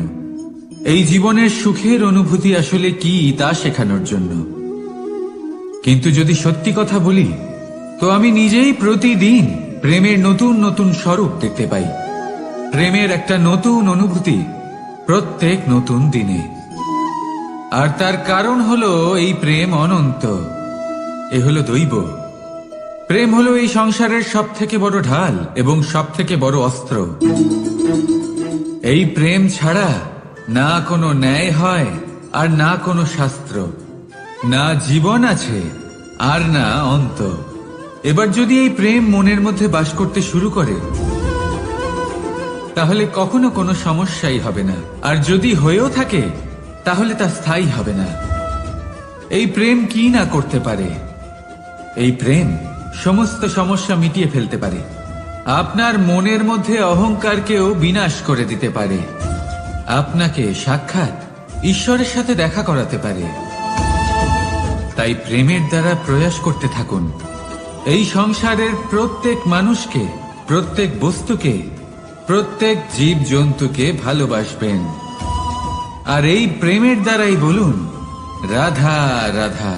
এই জীবনের সুখের অনুভূতি আসলে কি তা শেখানোর জন্য। কিন্তু যদি সত্যি কথা বলি, তো আমি নিজেই প্রতিদিন প্রেমের নতুন নতুন স্বরূপ দেখতে পাই। প্রেমের একটা নতুন অনুভূতি প্রত্যেক নতুন দিনে। আর তার কারণ হলো এই প্রেম অনন্ত, এ হলো দৈব। প্রেম হলো এই সংসারের সব থেকে বড় ঢাল এবং সব থেকে বড় অস্ত্র। এই প্রেম ছাড়া না কোনো ন্যায় হয় আর না কোনো শাস্ত্র, না জীবন আছে আর না অন্ত। এবার যদি এই প্রেম মনের মধ্যে বাস করতে শুরু করে, তাহলে কখনো কোনো সমস্যাই হবে না। আর যদি হয়েও থাকে, তাহলে তা স্থায়ী হবে না। এই প্রেম কি না করতে পারে? এই প্রেম সমস্ত সমস্যা মিটিয়ে ফেলতে পারে। আপনার মনের মধ্যে অহংকারকেও বিনাশ করে দিতে পারে। আপনাকে সাক্ষাৎ ঈশ্বরের সাথে দেখা করাতে পারে। তাই প্রেমের দ্বারা প্রয়াস করতে থাকুন। এই সংসারের প্রত্যেক মানুষকে, প্রত্যেক বস্তুকে, প্রত্যেক জীব জন্তুকে ভালোবাসবেন। আর এই প্রেমের দ্বারাই বলুন, রাধা রাধা।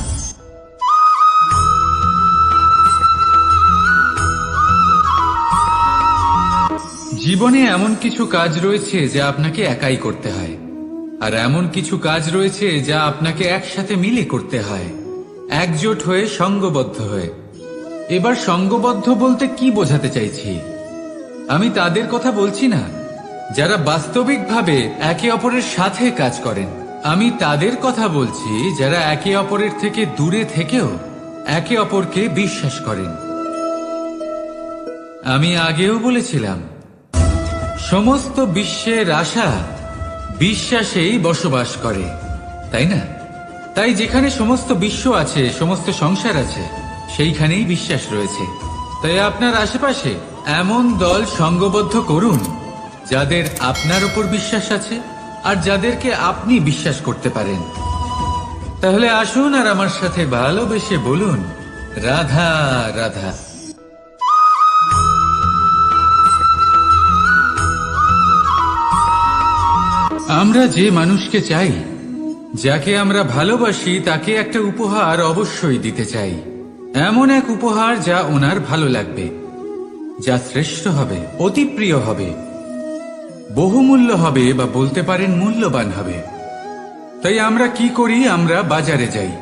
জীবনে এমন কিছু কাজ রয়েছে যা আপনাকে একাই করতে হয়, আর এমন কিছু কাজ রয়েছে যা আপনাকে একসাথে মিলে করতে হয়, একজোট হয়ে, সঙ্গবদ্ধ হয়ে। এবার সঙ্গবদ্ধ বলতে কি বোঝাতে চাইছি? আমি তাদের কথা বলছি না যারা বাস্তবিকভাবে একে অপরের সাথে কাজ করেন। আমি তাদের কথা বলছি যারা একে অপরের থেকে দূরে থেকেও একে অপরকে বিশ্বাস করেন। আমি আগেও বলেছিলাম, সমস্ত বিশ্বের আশা বিশ্বাসেই বসবাস করে, তাই না? তাই যেখানে সমস্ত বিশ্ব আছে, সমস্ত সংসার আছে, সেইখানেই বিশ্বাস রয়েছে। তাই আপনার আশেপাশে এমন দল সঙ্গবদ্ধ করুন যাদের আপনার উপর বিশ্বাস আছে আর যাদেরকে আপনি বিশ্বাস করতে পারেন। তাহলে আসুন আর আমার সাথে ভালোবেসে বলুন, রাধা রাধা। আমরা যে মানুষকে চাই, যাকে আমরা ভালোবাসি, তাকে একটা উপহার অবশ্যই দিতে চাই। এমন এক উপহার যা ওনার ভালো লাগবে, যা শ্রেষ্ঠ হবে, অতি প্রিয় হবে, বহুমূল্য হবে, বা বলতে পারেন মূল্যবান হবে। তাই আমরা কি করি? আমরা বাজারে যাই,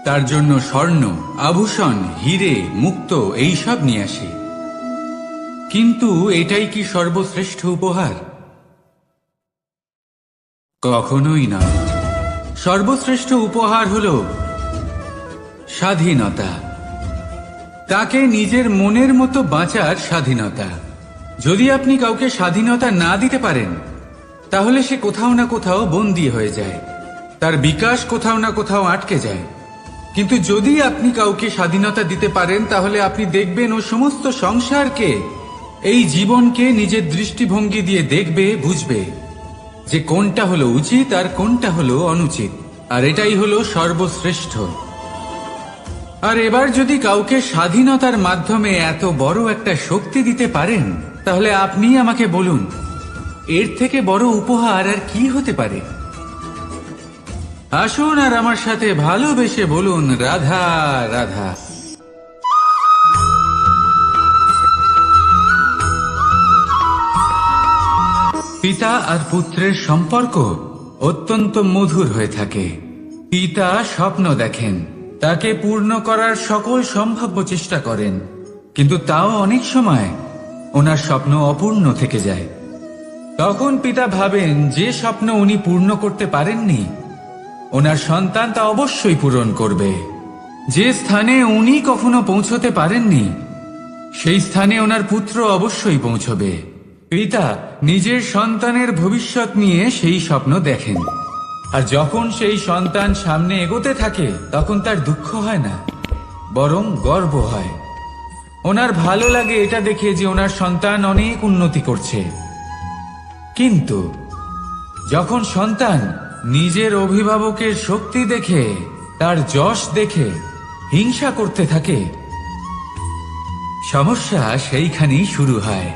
তার জন্য স্বর্ণ, আভূষণ, হিরে, মুক্ত এইসব নিয়ে আসি। কিন্তু এটাই কি সর্বশ্রেষ্ঠ উপহার? কখনোই নয়। সর্বশ্রেষ্ঠ উপহার হল স্বাধীনতা। তাকে নিজের মনের মতো বাঁচার স্বাধীনতা। যদি আপনি কাউকে স্বাধীনতা না দিতে পারেন, তাহলে সে কোথাও না কোথাও বন্দী হয়ে যায়, তার বিকাশ কোথাও না কোথাও আটকে যায়। কিন্তু যদি আপনি কাউকে স্বাধীনতা দিতে পারেন, তাহলে আপনি দেখবেন ও সমস্ত সংসারকে, এই জীবনকে নিজের দৃষ্টিভঙ্গি দিয়ে দেখবে, বুঝবে যে কোনটা হলো উচিত আর কোনটা হলো অনুচিত। আর এটাই হলো সর্বশ্রেষ্ঠ। আর এবার যদি কাউকে স্বাধীনতার মাধ্যমে এত বড় একটা শক্তি দিতে পারেন, তাহলে আপনি আমাকে বলুন, এর থেকে বড় উপহার আর কি হতে পারে? আসুন আর আমার সাথে ভালোবেসে বলুন, রাধা রাধা। পিতা আর পুত্রের সম্পর্ক অত্যন্ত মধুর হয়ে থাকে। পিতা স্বপ্ন দেখেন, তাকে পূর্ণ করার সকল সম্ভাব্য চেষ্টা করেন, কিন্তু তাও অনেক সময় ওনার স্বপ্ন অপূর্ণ থেকে যায়। তখন পিতা ভাবেন যে স্বপ্ন উনি পূর্ণ করতে পারেননি, ওনার সন্তান তা অবশ্যই পূরণ করবে। যে স্থানে উনি কখনো পৌঁছতে পারেননি সেই স্থানে ওনার পুত্র অবশ্যই পৌঁছবে। পিতা নিজের সন্তানের ভবিষ্যৎ নিয়ে সেই স্বপ্ন দেখেন, আর যখন সেই সন্তান সামনে এগোতে থাকে তখন তার দুঃখ হয় না, বরং গর্ব হয়। ওনার ভালো লাগে এটা দেখে যে ওনার সন্তান অনেক উন্নতি করছে। কিন্তু যখন সন্তান নিজের অভিভাবকের শক্তি দেখে, তার যশ দেখে হিংসা করতে থাকে, সমস্যা সেইখানেই শুরু হয়।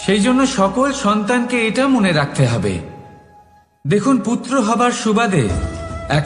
সেই জন্য সকল সন্তানকে এটা মনে রাখতে হবে, দেখুন পুত্র হবার সুবাদে এক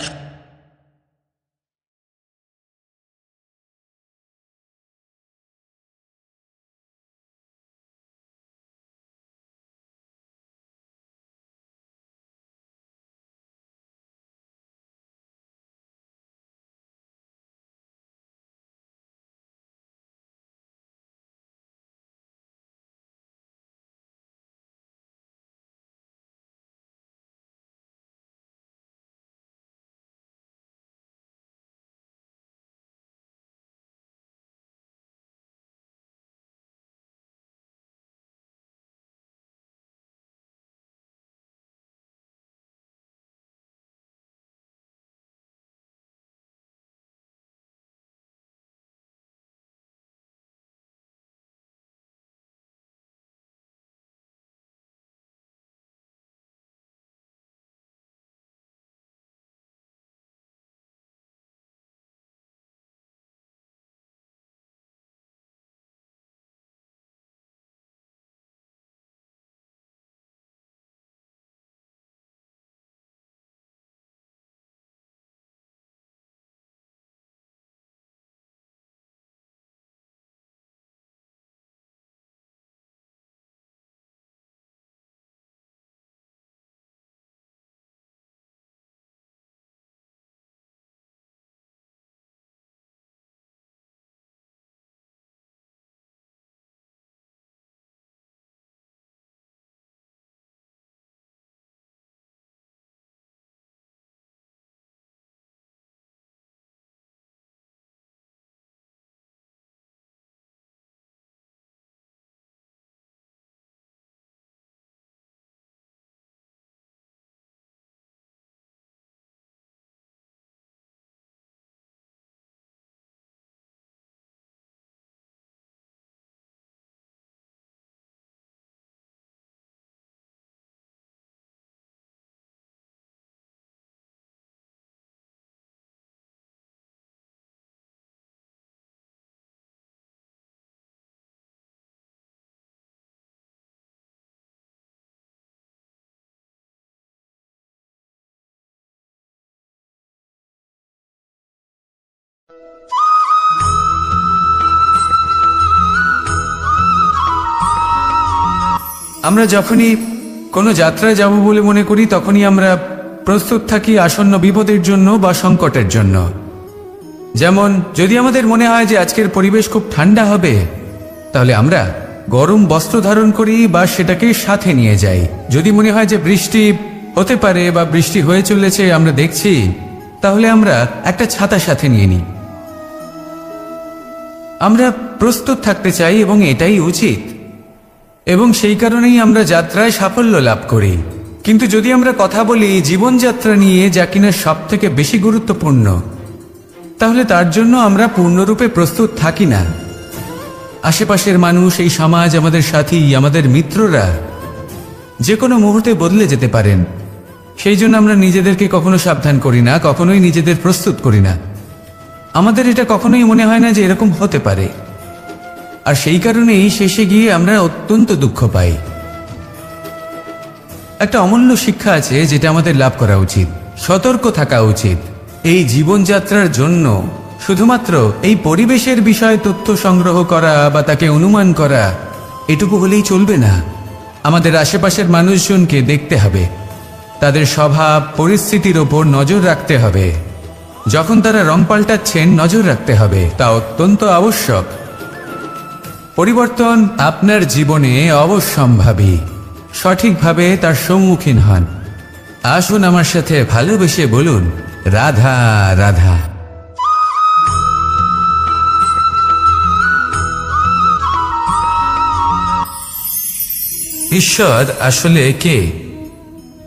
আমরা যখনই কোনো যাত্রায় যাব বলে মনে করি তখনই আমরা প্রস্তুত থাকি আসন্ন বিপদের জন্য বা সংকটের জন্য। যেমন যদি আমাদের মনে হয় যে আজকের পরিবেশ খুব ঠান্ডা হবে, তাহলে আমরা গরম বস্ত্র ধারণ করি বা সেটাকে সাথে নিয়ে যাই। যদি মনে হয় যে বৃষ্টি হতে পারে বা বৃষ্টি হয়ে চলেছে আমরা দেখছি, তাহলে আমরা একটা ছাতা সাথে নিয়ে নিই। আমরা প্রস্তুত থাকতে চাই এবং এটাই উচিত, এবং সেই কারণেই আমরা যাত্রায় সাফল্য লাভ করি। কিন্তু যদি আমরা কথা বলি জীবনযাত্রা নিয়ে, যা কিনা সব থেকে বেশি গুরুত্বপূর্ণ, তাহলে তার জন্য আমরা পূর্ণরূপে প্রস্তুত থাকি না। আশেপাশের মানুষ, এই সমাজ, আমাদের সাথী, আমাদের মিত্ররা যে কোনো মুহূর্তে বদলে যেতে পারেন। সেই জন্য আমরা নিজেদেরকে কখনো সাবধান করি না, কখনোই নিজেদের প্রস্তুত করি না। আমাদের এটা কখনোই মনে হয় না যে এরকম হতে পারে, আর সেই কারণেই শেষে গিয়ে আমরা অত্যন্ত দুঃখ পাই। একটা অমূল্য শিক্ষা আছে যেটা আমাদের লাভ করা উচিত, সতর্ক থাকা উচিত। এই জীবনযাত্রার জন্য শুধুমাত্র এই পরিবেশের বিষয়ে তথ্য সংগ্রহ করা বা তাকে অনুমান করা এটুকু হলেই চলবে না। আমাদের আশেপাশের মানুষজনকে দেখতে হবে, তাদের স্বভাব পরিস্থিতির ওপর নজর রাখতে হবে। যখন তারা রং পাল্টাচ্ছেন নজর রাখতে হবে, তা অত্যন্ত আবশ্যক। পরিবর্তন আপনার জীবনে অবশ্যম্ভাবী, সঠিকভাবে তার সম্মুখীন হন। আসুন আমার সাথে ভালোবেসে বলুন, রাধা রাধা। ঈশ্বর আসলে কে?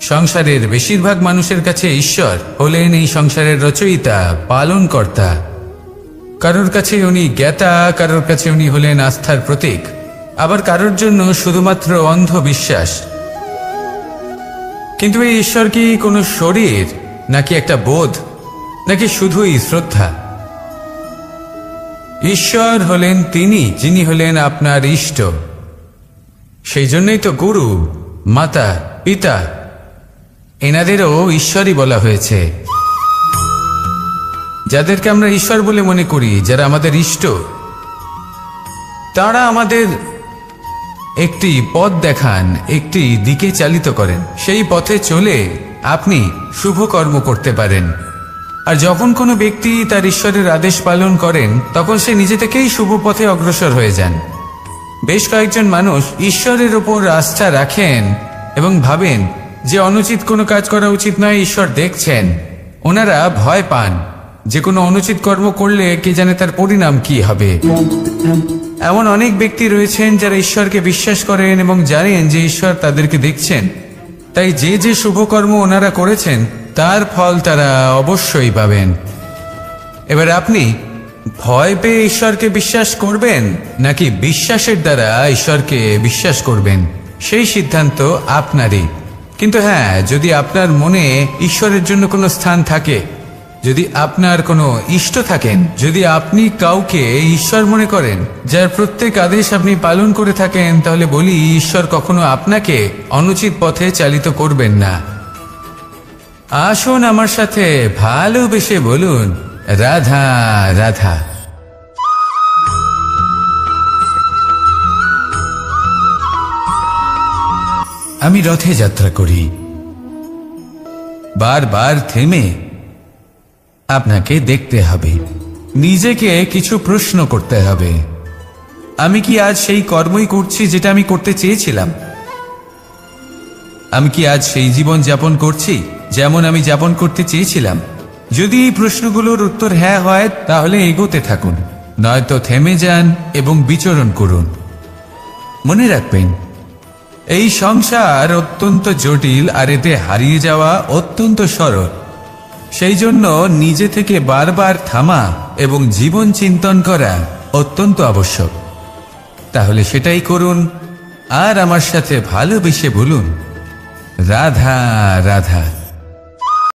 সংসারের বেশিরভাগ মানুষের কাছে ঈশ্বর হলেন এই সংসারের রচয়িতা, পালনকর্তা। কারোর কাছে উনি জ্ঞাতা, কারোর কাছে উনি হলেন আস্থার প্রতীক, আবার কারোর জন্য শুধুমাত্র অন্ধ বিশ্বাস। কিন্তু এই ঈশ্বর কি কোনো শরীর, নাকি একটা বোধ, নাকি শুধুই শ্রদ্ধা? ঈশ্বর হলেন তিনি যিনি হলেন আপনার ইষ্ট। সেই জন্যই তো গুরু, মাতা, পিতা এনাদেরও ঈশ্বরই বলা হয়েছে। যাদেরকে আমরা ঈশ্বর বলে মনে করি, যারা আমাদের ইষ্ট, তারা আমাদের একটি পথ দেখান, একটি দিকে চালিত করেন। সেই পথে চলে আপনি শুভ কর্ম করতে পারেন। আর যখন কোনো ব্যক্তি তার ঈশ্বরের আদেশ পালন করেন, তখন সে নিজে থেকেই শুভ পথে অগ্রসর হয়ে যান। বেশ কয়েকজন মানুষ ঈশ্বরের ওপর আস্থা রাখেন এবং ভাবেন যে অনুচিত কোনো কাজ করা উচিত নয়, ঈশ্বর দেখছেন। ওনারা ভয় পান যে কোনো অনুচিত কর্ম করলে কে জানে তার পরিণাম কি হবে। এমন অনেক ব্যক্তি রয়েছেন যারা ঈশ্বরকে বিশ্বাস করেন এবং জানেন যে ঈশ্বর তাদেরকে দেখছেন, তাই যে যে শুভ কর্ম ওনারা করেছেন তার ফল তারা অবশ্যই পাবেন। এবার আপনি ভয় পেয়ে ঈশ্বরকে বিশ্বাস করবেন, নাকি বিশ্বাসের দ্বারা ঈশ্বরকে বিশ্বাস করবেন, সেই সিদ্ধান্ত আপনারই। কিন্তু হ্যাঁ, যদি আপনার মনে ঈশ্বরের জন্য কোনো স্থান থাকে, যদি আপনার কোনো ইষ্ট থাকেন, যদি আপনি কাউকে ঈশ্বর মনে করেন, যার প্রত্যেক আদেশ আপনি পালন করে থাকেন, তাহলে বলি ঈশ্বর কখনো আপনাকে অনুচিত পথে চালিত করবেন না। আসুন আমার সাথে ভালোবেসে বলুন, রাধা রাধা। আমি রথে যাত্রা করি। বারবার থেমে আপনাকে দেখতে হবে, নিজেকে কিছু প্রশ্ন করতে হবে। আমি কি আজ সেই কর্মই করছি যেটা আমি করতে চেয়েছিলাম? আমি কি আজ সেই জীবন যাপন করছি যেমন আমি যাপন করতে চেয়েছিলাম? যদি এই প্রশ্নগুলোর উত্তর হ্যাঁ হয়, তাহলে এগোতে থাকুন, নয়তো থেমে যান এবং বিচরণ করুন। মনে রাখবেন, এই সংসার অত্যন্ত জটিল, আর এতে হারিয়ে যাওয়া অত্যন্ত সরল। সেই জন্য নিজে থেকে বারবার থামা এবং জীবন চিন্তন করা অত্যন্ত আবশ্যক। তাহলে সেটাই করুন, আর আমার সাথে ভালোবেসে বলুন, রাধা রাধা।